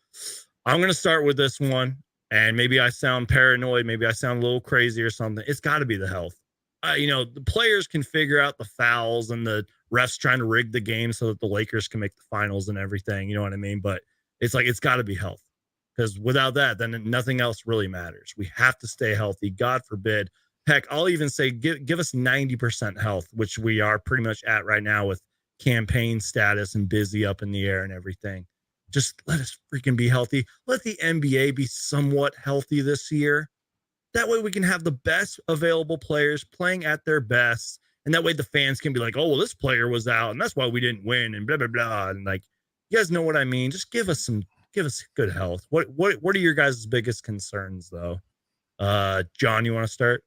S2: I'm going to start with this one, and maybe I sound paranoid, maybe I sound a little crazy or something. It's got to be the health. The players can figure out the fouls and the refs trying to rig the game so that the Lakers can make the finals and everything. You know what I mean? But it's like, it's got to be health, because without that, then nothing else really matters. We have to stay healthy. God forbid. Heck, I'll even say give us 90% health, which we are pretty much at right now with campaign status and busy up in the air and everything. Just let us freaking be healthy. Let the NBA be somewhat healthy this year. That way we can have the best available players playing at their best. And that way the fans can be like, oh, well, this player was out and that's why we didn't win and blah, blah, blah. And like, you guys know what I mean? Just give us good health. What are your guys' biggest concerns though? John, you want to start?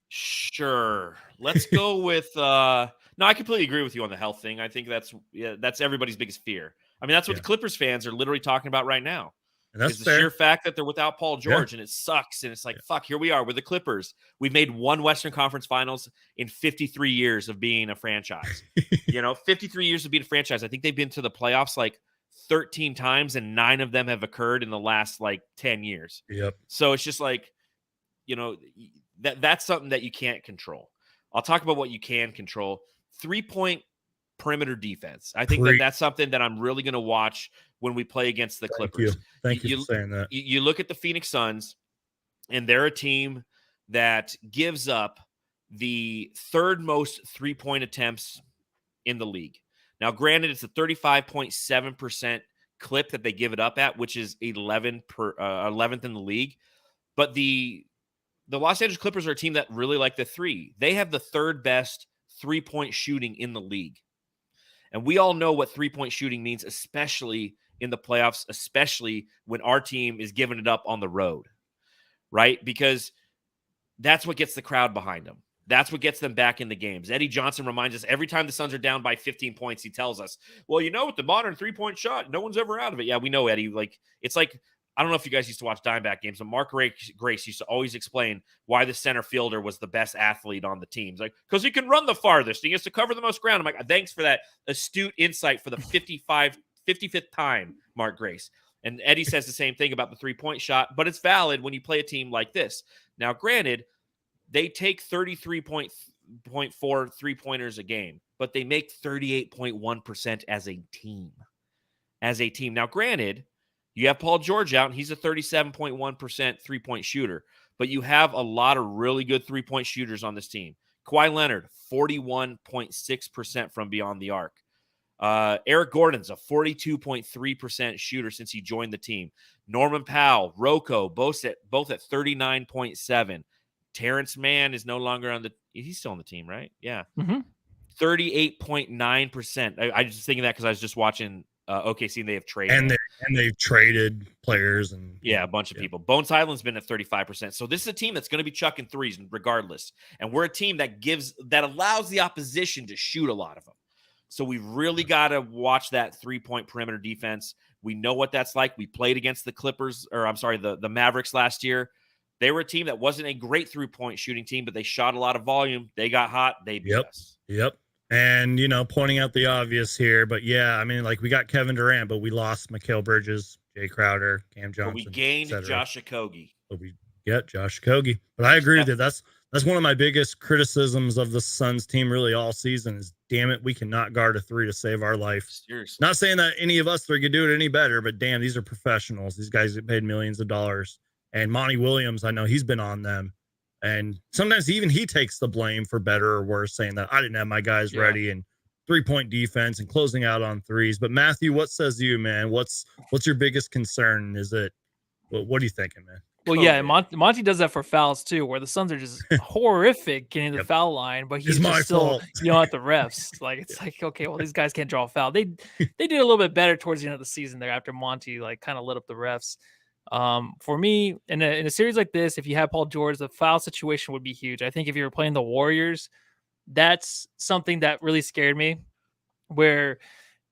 S1: Sure. Let's go with no, I completely agree with you on the health thing. I think that's everybody's biggest fear. I mean, that's what the Clippers fans are literally talking about right now.
S2: And that's
S1: is the
S2: fair.
S1: sheer fact that they're without Paul George, and it sucks. And it's like, fuck, here we are. We're the Clippers. We've made one Western Conference Finals in 53 years of being a franchise. 53 years of being a franchise. I think they've been to the playoffs like 13 times, and 9 of them have occurred in the last like 10 years.
S2: Yep.
S1: So it's just like, that's something that you can't control. I'll talk about what you can control. 3-point perimeter defense. I think that's something that I'm really going to watch when we play against the Clippers.
S2: Thank you for saying that.
S1: You look at the Phoenix Suns, and they're a team that gives up the 3rd most 3-point attempts in the league. Now, granted, it's a 35.7% clip that they give it up at, which is 11th in the league. But the Los Angeles Clippers are a team that really like the 3. They have the 3rd best 3-point shooting in the league. And we all know what 3-point shooting means, especially in the playoffs, especially when our team is giving it up on the road, right? Because that's what gets the crowd behind them. That's what gets them back in the games. Eddie Johnson reminds us every time the Suns are down by 15 points, he tells us, well, with the modern 3-point shot, no one's ever out of it. Yeah, we know, Eddie. It's like, I don't know if you guys used to watch Dimeback games, but Mark Grace used to always explain why the center fielder was the best athlete on the team. Because he can run the farthest. He has to cover the most ground. I'm like, thanks for that astute insight for the 55th time, Mark Grace. And Eddie says the same thing about the 3-point shot, but it's valid when you play a team like this. Now, granted, they take 33.4 3-pointers a game, but they make 38.1% as a team. Now, granted, you have Paul George out, and he's a 37.1% 3-point shooter, but you have a lot of really good 3-point shooters on this team. Kawhi Leonard, 41.6% from beyond the arc. Eric Gordon's a 42.3% shooter since he joined the team. Norman Powell, Rocco, both at 39.7%. Terrence Mann is no longer he's still on the team, right? Yeah. 38.9%. I just thinking that because I was just watching OKC, and they have traded.
S2: And they've traded players and
S1: a bunch of people. Bones Highland's been at 35%. So this is a team that's going to be chucking threes regardless. And we're a team that allows the opposition to shoot a lot of them. So we really got to watch that 3-point perimeter defense. We know what that's like. We played against the Mavericks last year. They were a team that wasn't a great 3-point shooting team, but they shot a lot of volume. They got hot. They beat us.
S2: Yep. And, pointing out the obvious here, but yeah, I mean, we got Kevin Durant, but we lost Mikal Bridges, Jay Crowder, Cam Johnson.
S1: But we gained Josh Okogie.
S2: Josh Okogie. But I agree with you. That's one of my biggest criticisms of the Suns team really all season is, damn it, we cannot guard a 3 to save our life.
S1: Seriously.
S2: Not saying that any of us 3 could do it any better, but damn, these are professionals. These guys get paid millions of dollars. And Monty Williams, I know he's been on them. And sometimes even he takes the blame for better or worse, saying that I didn't have my guys ready and 3-point defense and closing out on threes. But Matthew, what says you, man? What's your biggest concern? What are you thinking, man?
S3: Well, yeah, Monty does that for fouls too, where the Suns are just horrific getting the foul line, but he's just still yelling at the refs. It's like, okay, well, these guys can't draw a foul. They did a little bit better towards the end of the season there after Monty kind of lit up the refs. For me, in a series like this, if you have Paul George, the foul situation would be huge. I think if you were playing the Warriors, that's something that really scared me, where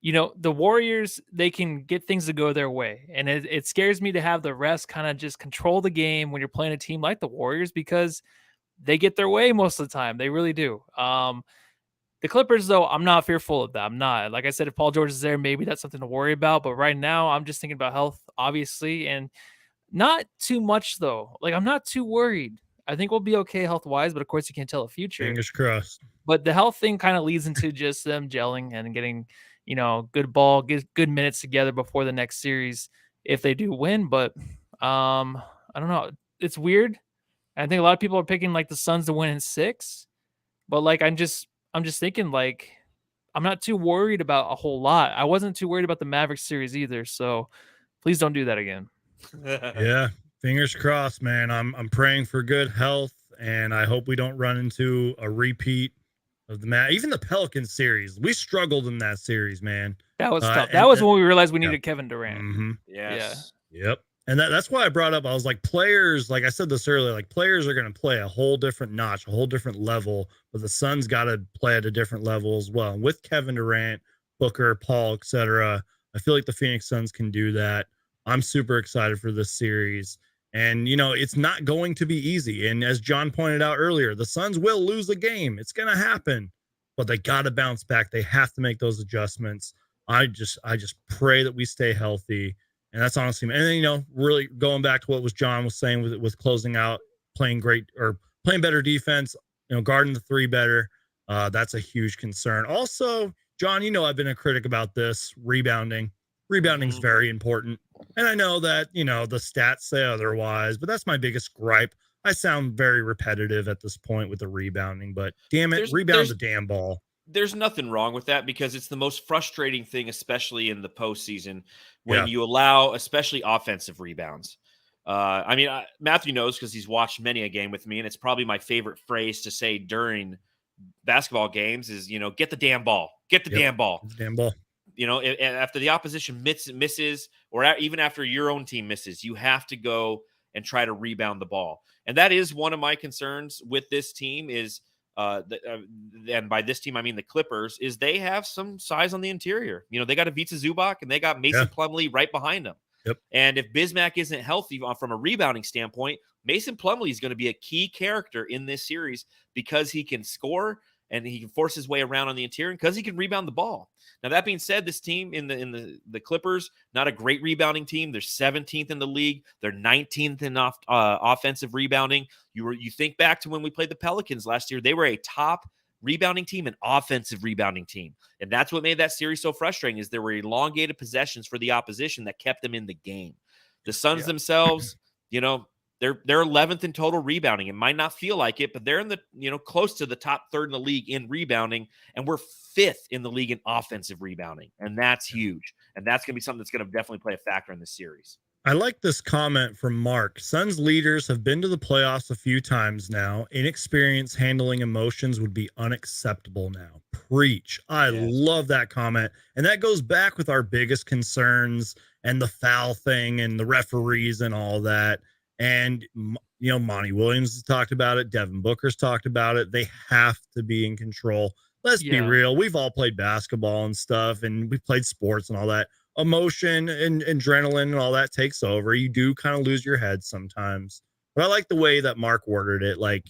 S3: the Warriors, they can get things to go their way. And it scares me to have the refs kind of just control the game when you're playing a team like the Warriors, because they get their way most of the time. They really do. The Clippers, though, I'm not fearful of that. I'm not. Like I said, if Paul George is there, maybe that's something to worry about. But right now, I'm just thinking about health, obviously, and not too much, though. I'm not too worried. I think we'll be okay health-wise, but of course, you can't tell the future.
S2: Fingers crossed.
S3: But the health thing kind of leads into just them gelling and getting, good ball, good minutes together before the next series if they do win. But I don't know. It's weird. I think a lot of people are picking the Suns to win in 6, but I'm just thinking I'm not too worried about a whole lot. I wasn't too worried about the Mavericks series either. So please don't do that again.
S2: Yeah. Fingers crossed, man. I'm praying for good health, and I hope we don't run into a repeat of even the Pelicans series. We struggled in that series, man.
S3: That was tough. That was when we realized we needed Kevin Durant.
S2: Mm-hmm.
S1: Yes.
S2: Yeah. Yep. And that's why I brought up, I was like, players, like I said this earlier, players are going to play a whole different notch, a whole different level, but the Suns got to play at a different level as well. And with Kevin Durant, Booker, Paul, etc., I feel like the Phoenix Suns can do that. I'm super excited for this series. And, it's not going to be easy. And as John pointed out earlier, the Suns will lose a game. It's going to happen, but they got to bounce back. They have to make those adjustments. I just pray that we stay healthy. And that's honestly, and then, really going back to what John was saying with closing out, playing better defense, guarding the 3 better. That's a huge concern. Also, John, I've been a critic about this rebounding. Rebounding is very important. And I know that, the stats say otherwise, but that's my biggest gripe. I sound very repetitive at this point with the rebounding, but damn it, rebound the damn ball.
S1: There's nothing wrong with that, because it's the most frustrating thing, especially in the postseason, when you allow, especially offensive rebounds. Matthew knows because he's watched many a game with me, and it's probably my favorite phrase to say during basketball games is, get the damn ball. Get the damn ball.
S2: Damn ball.
S1: After the opposition misses, or even after your own team misses, you have to go and try to rebound the ball. And that is one of my concerns with this team is and by this team I mean the Clippers, is they have some size on the interior. You know, they got Ivica Zubac and they got Mason Plumlee right behind them.
S2: Yep.
S1: And if Bismack isn't healthy from a rebounding standpoint, Mason Plumlee is going to be a key character in this series because he can score and he can force his way around on the interior because he can rebound the ball. Now, that being said, this team in the Clippers, not a great rebounding team. They're 17th in the league. They're 19th in offensive rebounding. You think back to when we played the Pelicans last year. They were a top rebounding team and offensive rebounding team. And that's what made that series so frustrating is there were elongated possessions for the opposition that kept them in the game. The Suns themselves, you know, they're 11th in total rebounding. It might not feel like it, but they're in the, you know, close to the top third in the league in rebounding, and we're 5th in the league in offensive rebounding, and that's huge. And that's going to be something that's going to definitely play a factor in this series.
S2: I like this comment from Mark. Suns leaders have been to the playoffs a few times now. Inexperience handling emotions would be unacceptable now. Preach. I love that comment. And that goes back with our biggest concerns and the foul thing and the referees and all that. And, you know, Monty Williams has talked about it. Devin Booker's talked about it. They have to be in control. Let's be real. We've all played basketball and stuff, and we've played sports and all that. Emotion and adrenaline and all that takes over. You do kind of lose your head sometimes. But I like the way that Mark worded it. Like,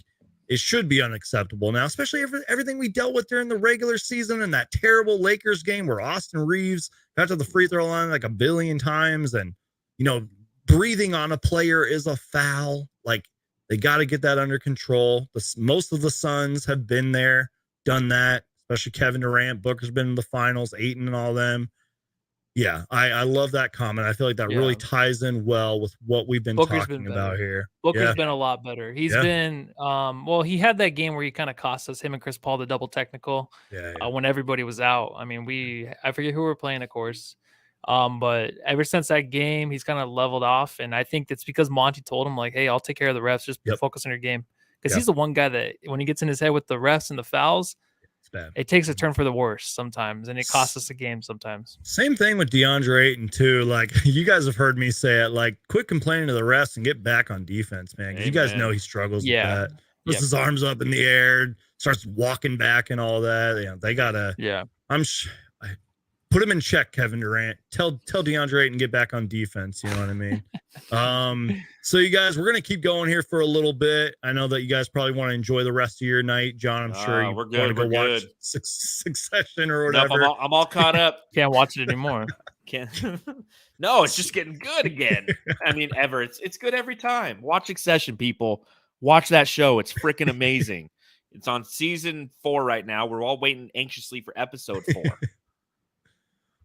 S2: it should be unacceptable now, especially everything we dealt with during the regular season and that terrible Lakers game where Austin Reeves got to the free throw line like a billion times. And, you know, breathing on a player is a foul. Like, they got to get that under control. Most of the Suns have been there, done that, especially Kevin Durant. Booker's been in the finals, Ayton and all them. Yeah, I love that comment. I feel like that really ties in well with what we've been talking about here.
S3: Booker's been a lot better. He's been, well, he had that game where he kind of cost us, him and Chris Paul, the double technical when everybody was out. I mean, I forget who we're playing, of course. But ever since that game, he's kind of leveled off. And I think that's because Monty told him, like, hey, I'll take care of the refs. Just focus on your game. Because he's the one guy that when he gets in his head with the refs and the fouls, bad. It takes a turn for the worse sometimes, and it costs us a game sometimes.
S2: Same thing with DeAndre Ayton too. Like, you guys have heard me say it, like, quit complaining to the refs and get back on defense, man. You guys know he struggles with that. Puts his arms up in the air, starts walking back and all that. You know, they gotta. Put him in check, Kevin Durant. Tell DeAndre Ayton get back on defense. You know what I mean? So you guys, we're going to keep going here for a little bit. I know that you guys probably want to enjoy the rest of your night. John, I'm sure you want to go watch Succession or whatever.
S1: Nope, I'm all caught up.
S3: Can't watch it anymore.
S1: Can't. No, it's just getting good again. I mean, it's good every time. Watch Succession, people. Watch that show. It's freaking amazing. It's on season 4 right now. We're all waiting anxiously for episode 4.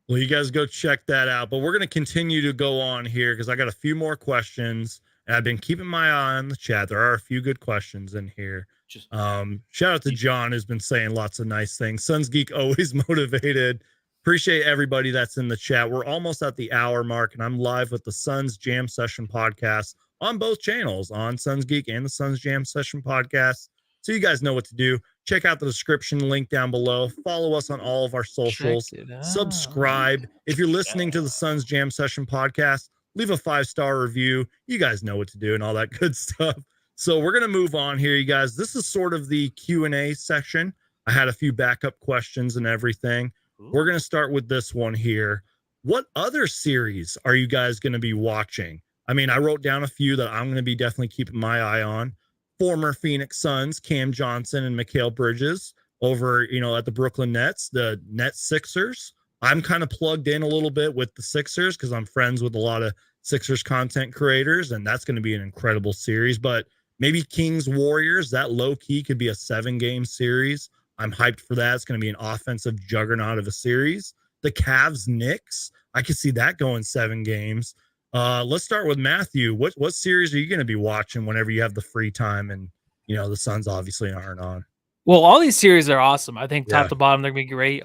S2: Well, you guys go check that out. But we're going to continue to go on here because I got a few more questions. And I've been keeping my eye on the chat. There are a few good questions in here. Shout out to John, who's been saying lots of nice things. Suns Geek always motivated. Appreciate everybody that's in the chat. We're almost at the hour mark, and I'm live with the Suns Jam Session podcast on both channels, on Suns Geek and the Suns Jam Session podcast. So you guys know what to do. Check out the description link down below. Follow us on all of our socials. Subscribe. If you're listening to the Suns Jam Session podcast, leave a 5-star review. You guys know what to do and all that good stuff. So we're going to move on here, you guys. This is sort of the Q&A section. I had a few backup questions and everything. We're going to start with this one here. What other series are you guys going to be watching? I mean, I wrote down a few that I'm going to be definitely keeping my eye on. Former Phoenix Suns, Cam Johnson and Mikal Bridges over, at the Brooklyn Nets, the Nets Sixers. I'm kind of plugged in a little bit with the Sixers because I'm friends with a lot of Sixers content creators, and that's going to be an incredible series. But maybe Kings Warriors, that low key could be a 7-game series. I'm hyped for that. It's going to be an offensive juggernaut of a series. The Cavs Knicks, I could see that going 7 games. Let's start with Matthew. What series are you going to be watching whenever you have the free time and, the Suns obviously aren't on?
S3: Well, all these series are awesome. I think top to bottom, they're going to be great.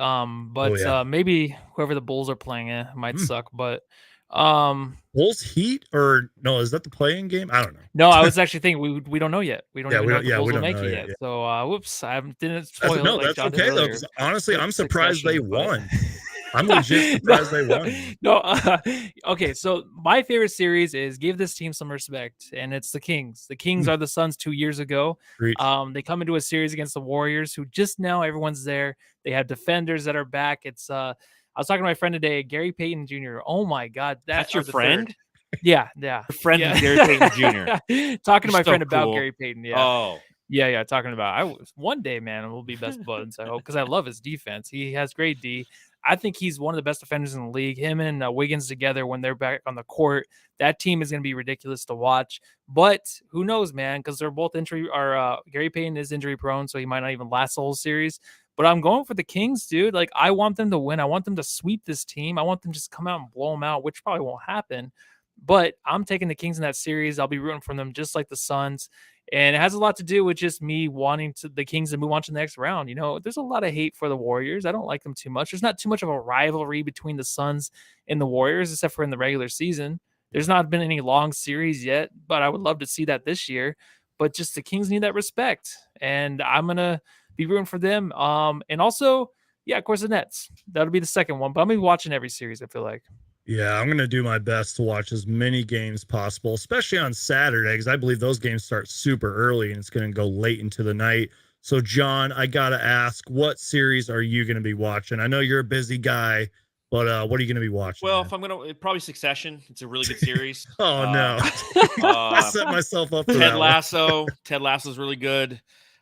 S3: Maybe whoever the Bulls are playing might suck, but
S2: Bulls Heat or no, is that the play-in game? I don't know.
S3: No, I was actually thinking we don't know yet. We don't even know if the Bulls will make it yet.
S2: Yeah.
S3: So whoops, I didn't spoil it.
S2: That's okay though. Honestly, I'm surprised they won. I'm legit surprised they won.
S3: No, okay. So my favorite series is give this team some respect, and it's the Kings. The Kings are the Suns 2 years ago.
S2: Preach.
S3: They come into a series against the Warriors, who just now everyone's there. They have defenders that are back. It's I was talking to my friend today, Gary Payton Jr. Oh my God,
S1: That's your friend?
S3: Yeah.
S1: Your friend is Gary Payton Jr.
S3: Talking to my
S1: so
S3: friend about
S1: cool.
S3: Gary Payton. Yeah.
S1: Oh.
S3: Yeah. Talking about one day, man, we'll be best buds. I hope, because I love his defense. He has great D. I think he's one of the best defenders in the league. Him and Wiggins together, when they're back on the court, that team is going to be ridiculous to watch. But who knows, man? Because they're both injury. Or Gary Payton is injury prone, so he might not even last the whole series. But I'm going for the Kings, dude. Like, I want them to win. I want them to sweep this team. I want them to just come out and blow them out, which probably won't happen. But I'm taking the Kings in that series. I'll be rooting for them just like the Suns. And it has a lot to do with just me wanting the Kings to move on to the next round. You know, there's a lot of hate for the Warriors. I don't like them too much. There's not too much of a rivalry between the Suns and the Warriors, except for in the regular season. There's not been any long series yet, but I would love to see that this year. But just the Kings need that respect. And I'm going to be rooting for them. And also, yeah, of course, the Nets. That'll be the second one. But I'm going to be watching every series, I feel like.
S2: Yeah, I'm going to do my best to watch as many games possible, especially on Saturday, because I believe those games start super early and it's going to go late into the night. So, John, I got to ask, what series are you going to be watching? I know you're a busy guy, but what are you going to be watching?
S1: Well,
S2: man?
S1: if I'm going to, probably Succession. It's a really good series.
S2: No. I set myself up for
S1: Ted
S2: that
S1: Lasso. Ted Lasso's really good.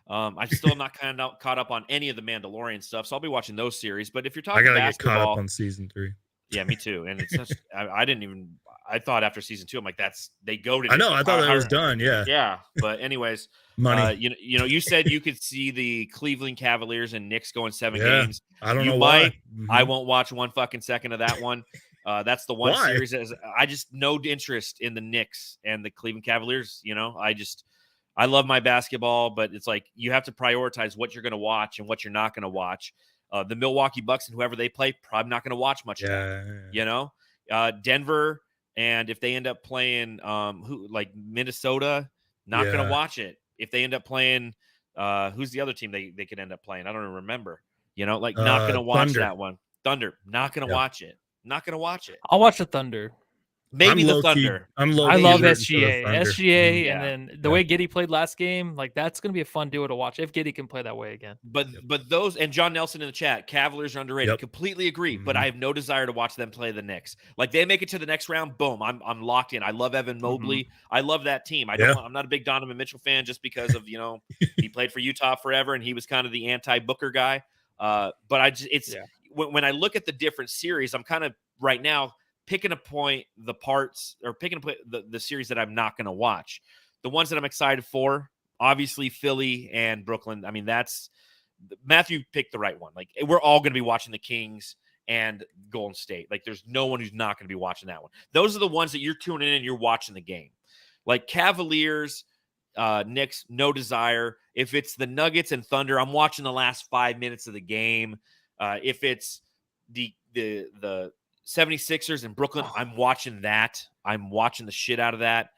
S1: I'm still not caught up on any of the Mandalorian stuff, so I'll be watching those series. But if you're talking
S2: I got to
S1: basketball,
S2: get caught up on season 3.
S1: Yeah, me too. And it's just, I thought after season 2, I'm like, they goaded.
S2: I know. I thought that was done. Yeah.
S1: Yeah. But anyways,
S2: money.
S1: You said you could see the Cleveland Cavaliers and Knicks going 7 games.
S2: I don't
S1: you
S2: know
S1: might.
S2: why. Mm-hmm.
S1: I won't watch one fucking second of that one. That's the one series that I just no interest in the Knicks and the Cleveland Cavaliers. You know, I love my basketball, but it's like you have to prioritize what you're going to watch and what you're not going to watch. The Milwaukee Bucks and whoever they play, probably not going to watch much of that. You know, Denver, and if they end up playing like Minnesota, not going to watch it. If they end up playing, who's the other team they could end up playing? I don't even remember. You know, like not going to watch
S2: Thunder.
S1: that one. Thunder, not going to watch it. Not going to watch it.
S3: I'll watch the Thunder.
S1: Maybe the Thunder.
S2: I
S3: love SGA. SGA,
S1: Yeah.
S3: and then the way Giddey played last game, like that's going to be a fun duo to watch if Giddey can play that way again.
S1: But those, and John Nelson in the chat, Cavaliers are underrated.
S2: Yep.
S1: Completely agree. But I have no desire to watch them play the Knicks. Like they make it to the next round, boom, I'm locked in. I love Evan Mobley. I love that team. I'm not a big Donovan Mitchell fan just because of he played for Utah forever and he was kind of the anti-Booker guy. But when I look at the different series, I'm kind of right now picking the series that I'm not going to watch. The ones that I'm excited for, obviously Philly and Brooklyn. I mean, Matthew picked the right one. Like we're all going to be watching the Kings and Golden State. Like there's no one who's not going to be watching that one. Those are the ones that you're tuning in and you're watching the game. Like Cavaliers, Knicks, no desire. If it's the Nuggets and Thunder, I'm watching the last 5 minutes of the game. If it's the 76ers in Brooklyn, I'm watching that. I'm watching the shit out of that.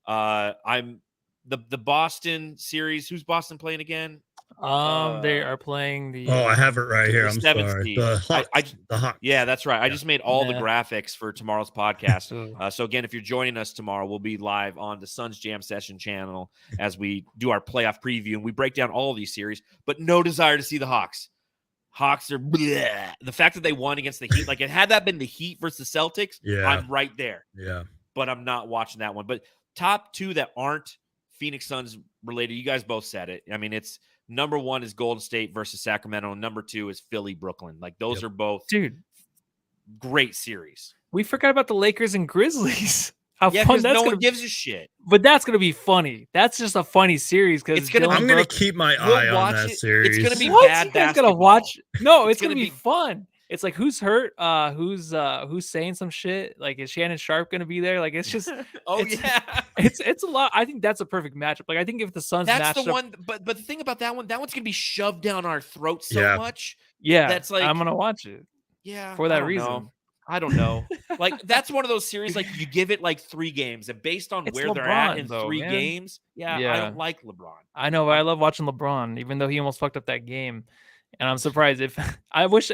S1: I'm the Boston series. Who's Boston playing again?
S3: They are playing the.
S2: I have it right here. I'm sorry.
S1: Seed.
S2: The Hawks.
S1: Yeah, that's right. I just made all the graphics for tomorrow's podcast. So again, if you're joining us tomorrow, we'll be live on the Suns Jam Session channel as we do our playoff preview and we break down all of these series. But no desire to see the Hawks. Hawks are bleh. The fact that they won against the Heat, like had that been the Heat versus the Celtics, I'm right there.
S2: Yeah.
S1: But I'm not watching that one. But top 2 that aren't Phoenix Suns related, you guys both said it. I mean, it's number 1 is Golden State versus Sacramento, and number 2 is Philly, Brooklyn. Like those are both great series.
S3: We forgot about the Lakers and Grizzlies. How fun
S1: because
S3: that's
S1: no one gives a shit.
S3: But that's going to be funny. That's just a funny series because
S2: I'm going to keep my eye on that series.
S1: It's going to be
S3: bad
S1: basketball.
S3: Gonna watch? No, it's going to be fun. It's like who's hurt, who's saying some shit. Like is Shannon Sharp going to be there? Like it's just it's a lot. I think that's a perfect matchup. Like I think if the Suns
S1: that's the one. But the thing about that one's going to be shoved down our throats so much.
S3: Yeah,
S1: that's like
S3: I'm going to watch it.
S1: Yeah,
S3: for that reason.
S1: I don't know. Like that's one of those series. Like you give it like 3 games, and based on where they're at in 3 games, I don't like LeBron.
S3: I know, but I love watching LeBron, even though he almost fucked up that game. And I'm surprised if I wish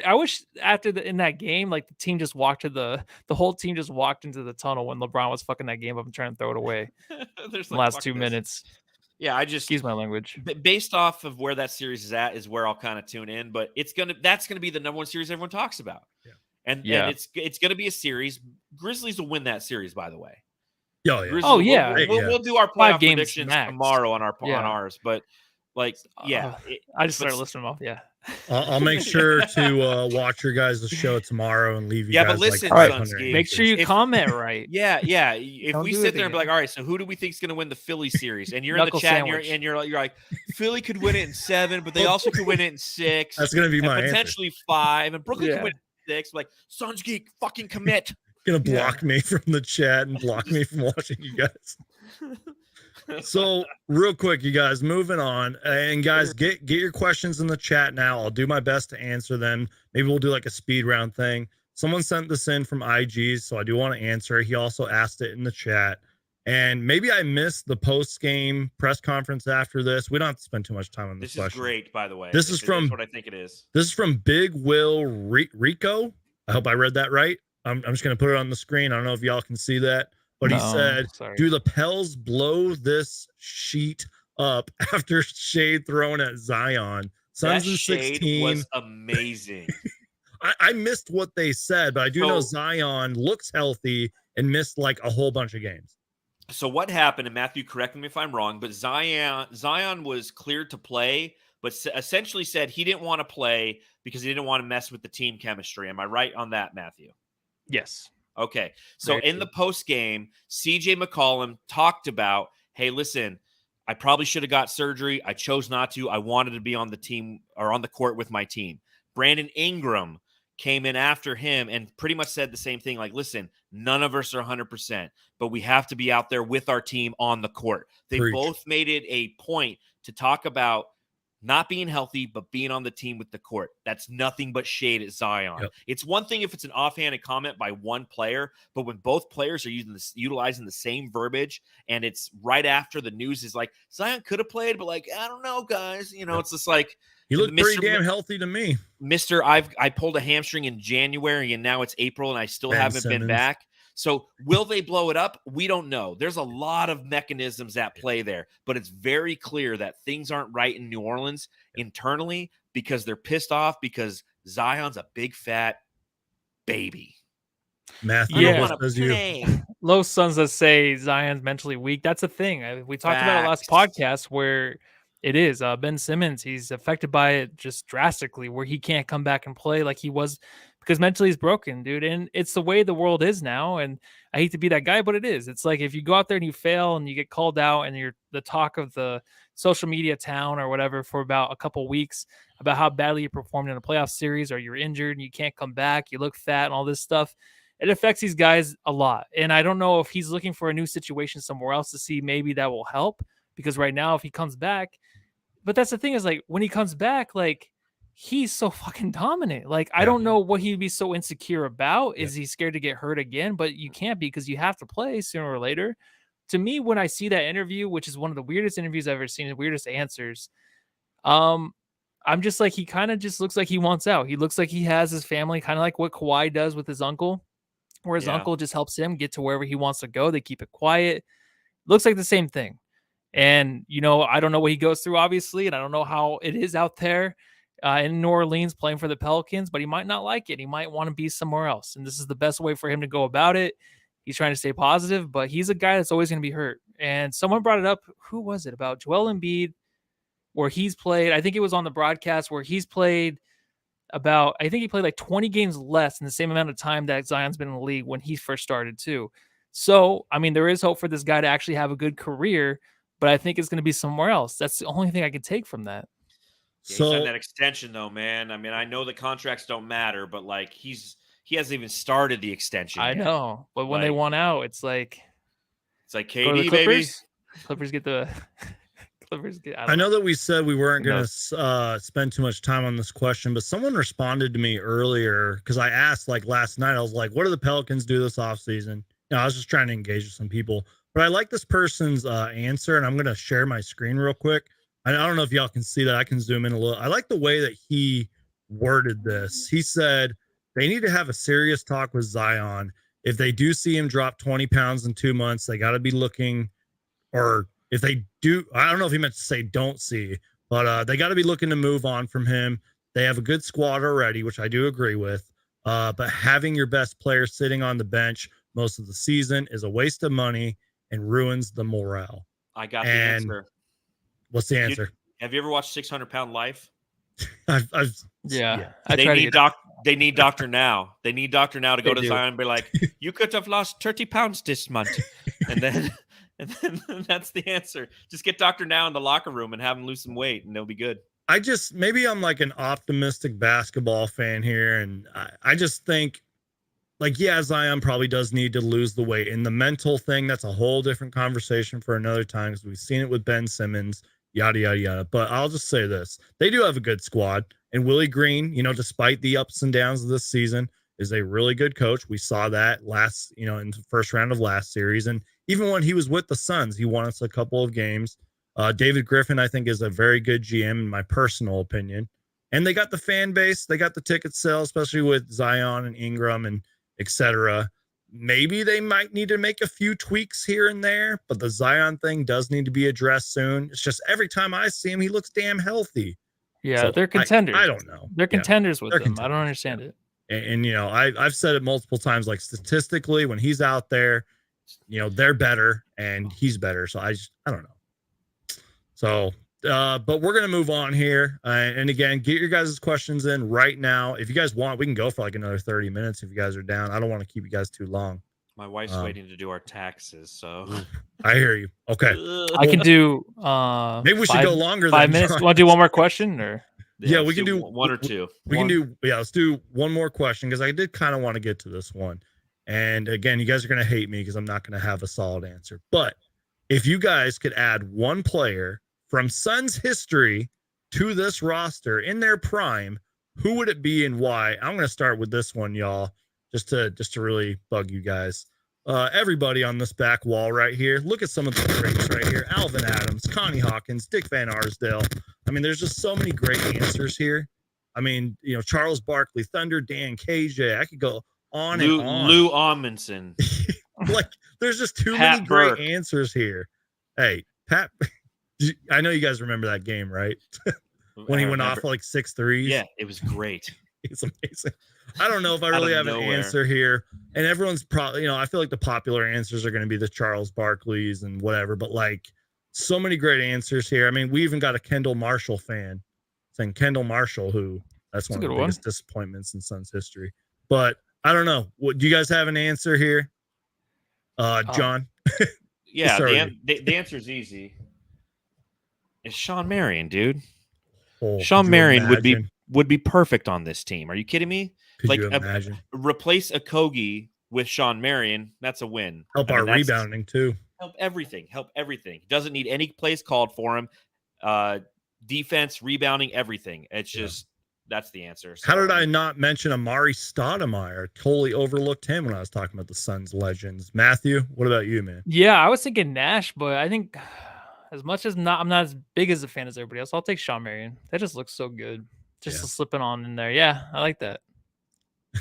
S3: after in that game, like the team just walked to the whole team just walked into the tunnel when LeBron was fucking that game up and trying to throw it away
S1: There's
S3: in the
S1: like,
S3: last
S1: fuck
S3: 2 minutes.
S1: Yeah, I just
S3: Excuse my language.
S1: based off of where that series is at is where I'll kind of tune in. But that's gonna be the number one series everyone talks about.
S2: Yeah.
S1: And it's gonna be a series. Grizzlies will win that series, by the way.
S2: Oh yeah.
S3: Oh yeah.
S1: We'll do our playoff
S3: 5 games
S1: predictions
S3: max.
S1: tomorrow on ours. But like, yeah,
S3: I just started listening off. Yeah.
S2: I'll make sure to watch your guys' show tomorrow and leave you
S1: Yeah,
S2: guys
S1: but listen,
S2: like
S1: Suns
S2: 500
S1: Geek,
S3: Make sure you
S2: answers.
S3: comment right.
S1: Yeah. If
S3: Don't
S1: we
S3: do
S1: sit
S3: it
S1: there and be
S3: again.
S1: like, all right, so who do we think is going to win the Philly series? And you're in the
S3: Knuckle
S1: chat
S3: sandwich.
S1: and you're like, Philly could win it in 7, but they also could win it in 6.
S2: That's gonna be
S1: and
S2: my answer.
S1: potentially 5, and Brooklyn could
S3: Yeah.
S1: win it in 6. Like, Suns Geek, fucking commit.
S2: Gonna block me from the chat and block me from watching you guys. So real quick, you guys, moving on, and guys, get your questions in the chat now. I'll do my best to answer them. Maybe we'll do like a speed round thing. Someone sent this in from IG, so I do want to answer. He also asked it in the chat, and maybe I missed the post game press conference after this. We don't have to spend too much time on this
S1: This is
S2: question.
S1: great, by the way.
S2: This is from
S1: what I think it is.
S2: This is from Big Will Rico. I hope I read that right. I'm just gonna put it on the screen. I don't know if y'all can see that. But he said, do the Pels blow this sheet up after shade thrown at Zion? Suns
S1: that
S2: in
S1: shade
S2: 16
S1: was amazing.
S2: I missed what they said, but I do know Zion looks healthy and missed like a whole bunch of games.
S1: So what happened, and Matthew, correct me if I'm wrong, but Zion was cleared to play, but essentially said he didn't want to play because he didn't want to mess with the team chemistry. Am I right on that, Matthew?
S3: Yes.
S1: Okay. So in the post game, CJ McCollum talked about, hey, listen, I probably should have got surgery. I chose not to. I wanted to be on the team or on the court with my team. Brandon Ingram came in after him and pretty much said the same thing. Like, listen, none of us are 100%, but we have to be out there with our team on the court. They both made it a point to talk about not being healthy, but being on the team with the court. That's nothing but shade at Zion.
S2: Yep.
S1: It's one thing if it's an offhanded comment by one player, but when both players are utilizing the same verbiage, and it's right after the news is like, Zion could have played, but like, I don't know, guys. You know,
S2: Yep.
S1: It's just like,
S2: he looked pretty damn healthy to me.
S1: I pulled a hamstring in January, and now it's April, and I still haven't been back. So will they blow it up? We don't know. There's a lot of mechanisms at play there, but it's very clear that things aren't right in New Orleans internally because they're pissed off because Zion's a big fat baby.
S2: Matthew,
S3: Los Suns that say Zion's mentally weak. That's a thing. We talked about it last podcast where it is. Ben Simmons, he's affected by it just drastically where he can't come back and play like he was because mentally he's broken, dude. And it's the way the world is now. And I hate to be that guy, but it is. It's like if you go out there and you fail and you get called out and you're the talk of the social media town or whatever for about a couple weeks about how badly you performed in a playoff series or you're injured and you can't come back, you look fat and all this stuff. It affects these guys a lot. And I don't know if he's looking for a new situation somewhere else to see maybe that will help because right now if he comes back, but that's the thing is like when he comes back, like he's so fucking dominant. Like, I don't know what he'd be so insecure about. Is he scared to get hurt again? But you can't be because you have to play sooner or later. To me, when I see that interview, which is one of the weirdest interviews I've ever seen, the weirdest answers, I'm just like, he kind of just looks like he wants out. He looks like he has his family, kind of like what Kawhi does with his uncle, where his uncle just helps him get to wherever he wants to go. They keep it quiet. Looks like the same thing. And, you know, I don't know what he goes through, obviously, and I don't know how it is out there in New Orleans playing for the Pelicans, but he might not like it. He might want to be somewhere else. And this is the best way for him to go about it. He's trying to stay positive, but he's a guy that's always going to be hurt. And someone brought it up. Who was it? About Joel Embiid, where he's played. I think it was on the broadcast where he's played I think he played like 20 games less in the same amount of time that Zion's been in the league when he first started too. So, I mean, there is hope for this guy to actually have a good career, but I think it's going to be somewhere else. That's the only thing I could take from that.
S1: Yeah, so that extension though, man. I mean, I know the contracts don't matter, but like he hasn't even started the extension.
S3: I know, but when they want out, it's like
S1: KD, baby.
S3: Clippers get the Clippers get.
S2: I know that we said we weren't going to spend too much time on this question, but someone responded to me earlier because I asked like last night. I was like, "What do the Pelicans do this offseason?" I was just trying to engage with some people, but I like this person's answer, and I'm going to share my screen real quick. I don't know if y'all can see that. I can zoom in a little. I like the way that he worded this. He said they need to have a serious talk with Zion. If they do see him drop 20 pounds in 2 months, they got to be looking, or if they do, I don't know if he meant to say don't see, but they got to be looking to move on from him. They have a good squad already, which I do agree with. But having your best player sitting on the bench most of the season is a waste of money and ruins the morale.
S1: I got the answer.
S2: What's the answer?
S1: Have you ever watched 600-Pound Life?
S3: Yeah.
S1: They need Doctor Now. They need Doctor Now to go to Zion and be like, you could have lost 30 pounds this month. And then that's the answer. Just get Doctor Now in the locker room and have him lose some weight, and they'll be good.
S2: Maybe I'm like an optimistic basketball fan here, and I just think, like, yeah, Zion probably does need to lose the weight. And the mental thing, that's a whole different conversation for another time, because we've seen it with Ben Simmons, yada, yada, yada. But I'll just say this. They do have a good squad. And Willie Green, despite the ups and downs of this season, is a really good coach. We saw that in the first round of last series. And even when he was with the Suns, he won us a couple of games. David Griffin, I think, is a very good GM, in my personal opinion. And they got the fan base. They got the ticket sales, especially with Zion and Ingram and etc. Maybe they might need to make a few tweaks here and there, but the Zion thing does need to be addressed soon. It's just every time I see him, he looks damn healthy.
S3: Yeah,
S2: So
S3: they're contenders.
S2: I don't know.
S3: They're contenders with
S2: they're
S3: them.
S2: contenders.
S3: I don't understand it.
S2: And I've said it multiple times, like statistically, when he's out there, they're better and he's better. So I don't know. So, but we're going to move on here. And again, get your guys' questions in right now. If you guys want, we can go for like another 30 minutes if you guys are down. I don't want to keep you guys too long.
S1: My wife's waiting to do our taxes, so
S2: I hear you. Okay.
S3: I can do
S2: maybe we should go longer
S3: 5
S2: than
S3: minutes.
S2: John.
S3: You want to do one more question, or
S2: Yeah, we can do
S1: one or two.
S2: Let's do one more question, because I did kind of want to get to this one. And again, you guys are going to hate me because I'm not going to have a solid answer. But if you guys could add one player from Suns history to this roster in their prime, who would it be and why? I'm going to start with this one, y'all, just to really bug you guys. Everybody on this back wall right here, look at some of the greats right here. Alvin Adams, Connie Hawkins, Dick Van Arsdale. I mean, there's just so many great answers here. I mean, Charles Barkley, Thunder Dan, KJ. I could go on and on.
S1: Lou Amundsen.
S2: Like, there's just too
S1: Pat
S2: many great
S1: Burke.
S2: answers here. Hey, Pat, I know you guys remember that game, right? When he went off like 6 threes.
S1: Yeah, it was great.
S2: It's amazing. I don't know if I really have an answer here. And everyone's probably, I feel like the popular answers are going to be the Charles Barkleys and whatever, but like so many great answers here. I mean, we even got a Kendall Marshall fan saying Kendall Marshall, who that's one of the biggest disappointments in Suns history. But I don't know. What do you guys have an answer here? John?
S1: Yeah, the answer is easy. It's Sean Marion, dude. Sean Marion would be perfect on this team. Are you kidding me?
S2: Could you imagine?
S1: Replace Okogie with Sean Marion. That's a win.
S2: Help our rebounding too.
S1: Help everything. He doesn't need any plays called for him. Defense, rebounding, everything. It's just that's the answer. So,
S2: how did I not mention Amari Stoudemire? Totally overlooked him when I was talking about the Suns legends. Matthew, what about you, man?
S3: Yeah, I was thinking Nash, but I think as much as I'm not as big as a fan as everybody else, I'll take Sean Marion. That just looks so good. Just slipping on in there. Yeah, I like that.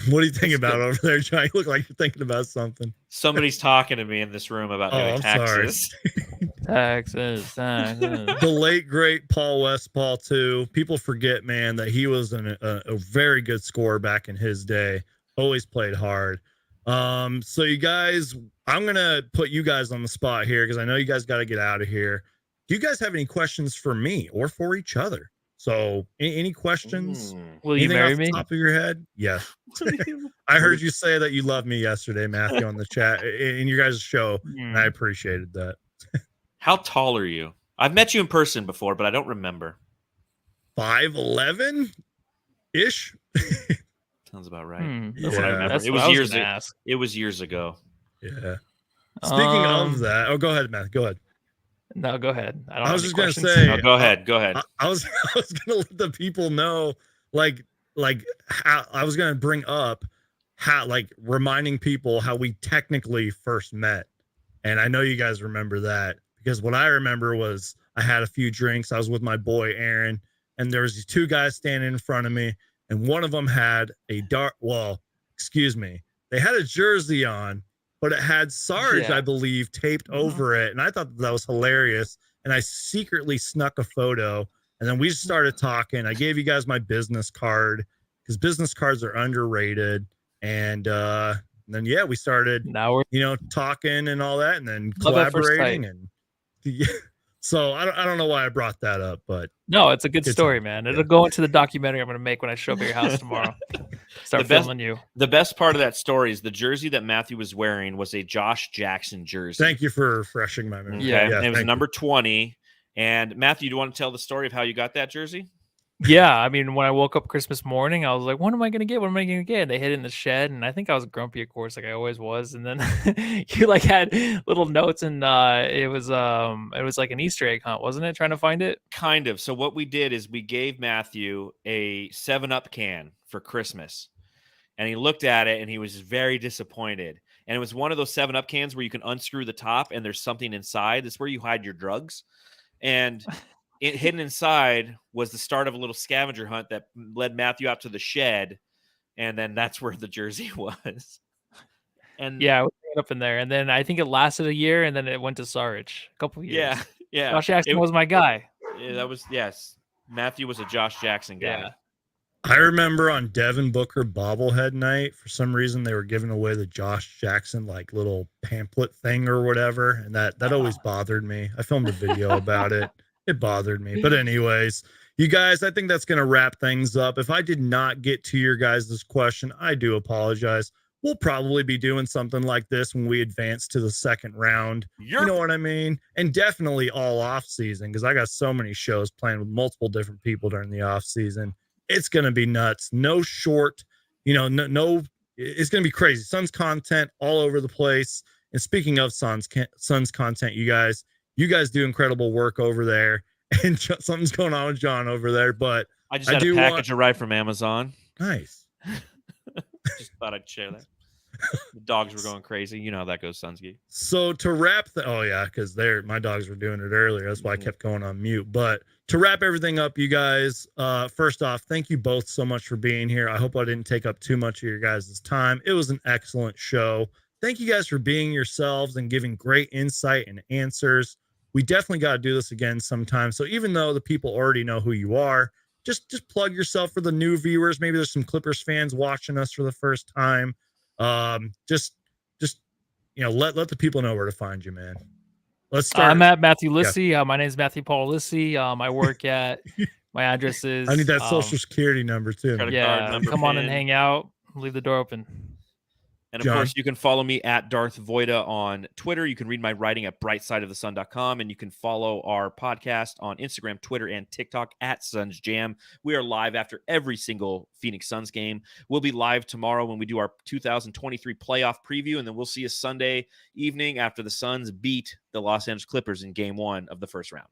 S2: What do you think about over there, John? You look like you're thinking about something.
S1: Somebody's talking to me in this room about doing taxes.
S3: Taxes.
S2: The late, great Paul Westphal, too. People forget, man, that he was a very good scorer back in his day. Always played hard. So you guys, I'm going to put you guys on the spot here because I know you guys got to get out of here. Do you guys have any questions for me or for each other? So any questions?
S3: Will you marry me?
S2: Top of your head? Yes. I heard you say that you loved me yesterday, Matthew, on the chat in your guys' show, and I appreciated that.
S1: How tall are you? I've met you in person before, but I don't remember.
S2: 5'11" ish.
S1: Sounds about right.
S3: That's
S1: what I remember. It was years ago. It was years ago.
S2: Yeah. Speaking of that, go ahead, Matt. Go ahead.
S3: No, go ahead.
S2: I was just gonna say.
S1: No, go ahead.
S2: I was gonna let the people know, like how I was gonna bring up how, like, reminding people how we technically first met, and I know you guys remember that because what I remember was I had a few drinks. I was with my boy Aaron, and there was these two guys standing in front of me, and one of them had they had a jersey on, but it had Sarge, I believe, taped over it. And I thought that was hilarious. And I secretly snuck a photo. And then we just started talking. I gave you guys my business card because business cards are underrated. And then, we started, talking and all that, and then collaborating. And so I don't know why I brought that up, but
S3: no, it's a good story, man. It'll go into the documentary I'm going to make when I show up at your house tomorrow. Start filming you.
S1: The best part of that story is the jersey that Matthew was wearing was a Josh Jackson jersey.
S2: Thank you for refreshing my memory.
S1: Yeah, it was number 20. And Matthew, do you want to tell the story of how you got that jersey?
S3: Yeah, I mean, when I woke up Christmas morning, I was like, what am I going to get? What am I going to get? And they hid it in the shed, and I think I was grumpy, of course, like I always was. And then you like had little notes, and it was like an Easter egg hunt, wasn't it? Trying to find it?
S1: Kind of. So what we did is we gave Matthew a 7-Up can for Christmas, and he looked at it, and he was very disappointed. And it was one of those 7-Up cans where you can unscrew the top, and there's something inside. It's where you hide your drugs. And hidden inside was the start of a little scavenger hunt that led Matthew out to the shed, and then that's where the jersey was. And
S3: yeah, we put it up in there, and then I think it lasted a year, and then it went to Sarge a couple of years.
S1: Yeah.
S3: Josh Jackson was my guy.
S1: Yeah, Matthew was a Josh Jackson guy.
S3: Yeah.
S2: I remember on Devin Booker bobblehead night, for some reason they were giving away the Josh Jackson like little pamphlet thing or whatever, and that always bothered me. I filmed a video about it. It bothered me. But anyways, you guys, I think that's going to wrap things up. If I did not get to your guys' question, I do apologize. We'll probably be doing something like this when we advance to the second round. You know what I mean? And definitely all off season, because I got so many shows playing with multiple different people during the off season. It's going to be nuts. No short, no, it's going to be crazy. Suns content all over the place. And speaking of Suns content, you guys do incredible work over there, and something's going on with John over there. But
S1: I just had a package arrive from Amazon.
S2: Nice.
S1: Just thought I'd share that. The dogs were going crazy. You know how that goes, Suns Geek.
S2: So to wrap because my dogs were doing it earlier. That's why I kept going on mute. But to wrap everything up, you guys, first off, thank you both so much for being here. I hope I didn't take up too much of your guys' time. It was an excellent show. Thank you guys for being yourselves and giving great insight and answers. We definitely got to do this again sometime. So even though the people already know who you are, just plug yourself for the new viewers. Maybe there's some Clippers fans watching us for the first time. Just let the people know where to find you, man. Let's start.
S3: I'm at Matthew Lissy. My name is Matthew Paul Lissy. I work at my address is.
S2: I need that social security number too.
S3: Come on and hang out. Leave the door open.
S1: And of course, you can follow me at Darth Voida on Twitter. You can read my writing at brightsideofthesun.com, and you can follow our podcast on Instagram, Twitter, and TikTok at Suns Jam. We are live after every single Phoenix Suns game. We'll be live tomorrow when we do our 2023 playoff preview, and then we'll see you Sunday evening after the Suns beat the Los Angeles Clippers in Game 1 of the first round.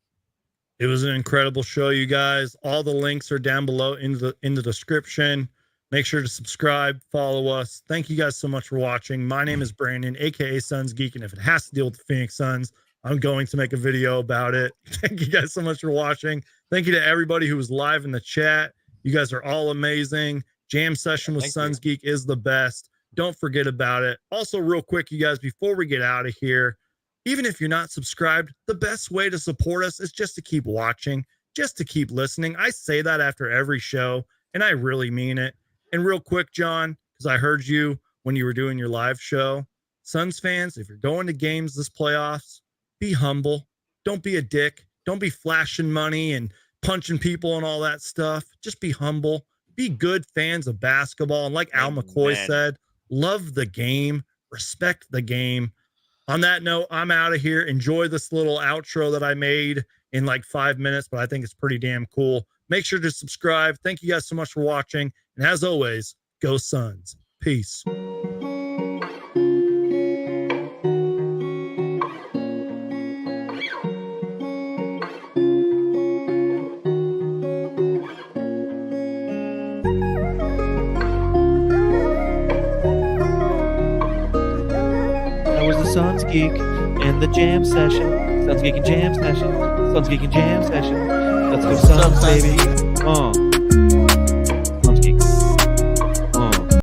S2: It was an incredible show, you guys. All the links are down below in the description. Make sure to subscribe, follow us. Thank you guys so much for watching. My name is Brandon, a.k.a. Suns Geek, and if it has to deal with the Phoenix Suns, I'm going to make a video about it. Thank you guys so much for watching. Thank you to everybody who was live in the chat. You guys are all amazing. Jam session with Suns Geek is the best. Don't forget about it. Also, real quick, you guys, before we get out of here, even if you're not subscribed, the best way to support us is just to keep watching, just to keep listening. I say that after every show, and I really mean it. And real quick, John, because I heard you when you were doing your live show, Suns fans, if you're going to games this playoffs, be humble. Don't be a dick. Don't be flashing money and punching people and all that stuff. Just be humble. Be good fans of basketball. And like Al McCoy said, love the game. Respect the game. On that note, I'm out of here. Enjoy this little outro that I made in like 5 minutes, but I think it's pretty damn cool. Make sure to subscribe. Thank you guys so much for watching. And as always, go Suns. Peace.
S4: That was the Suns Geek and the Jam Session.
S1: Suns Geek and Jam session. Suns Geek and Jam session. Let's go Suns, baby.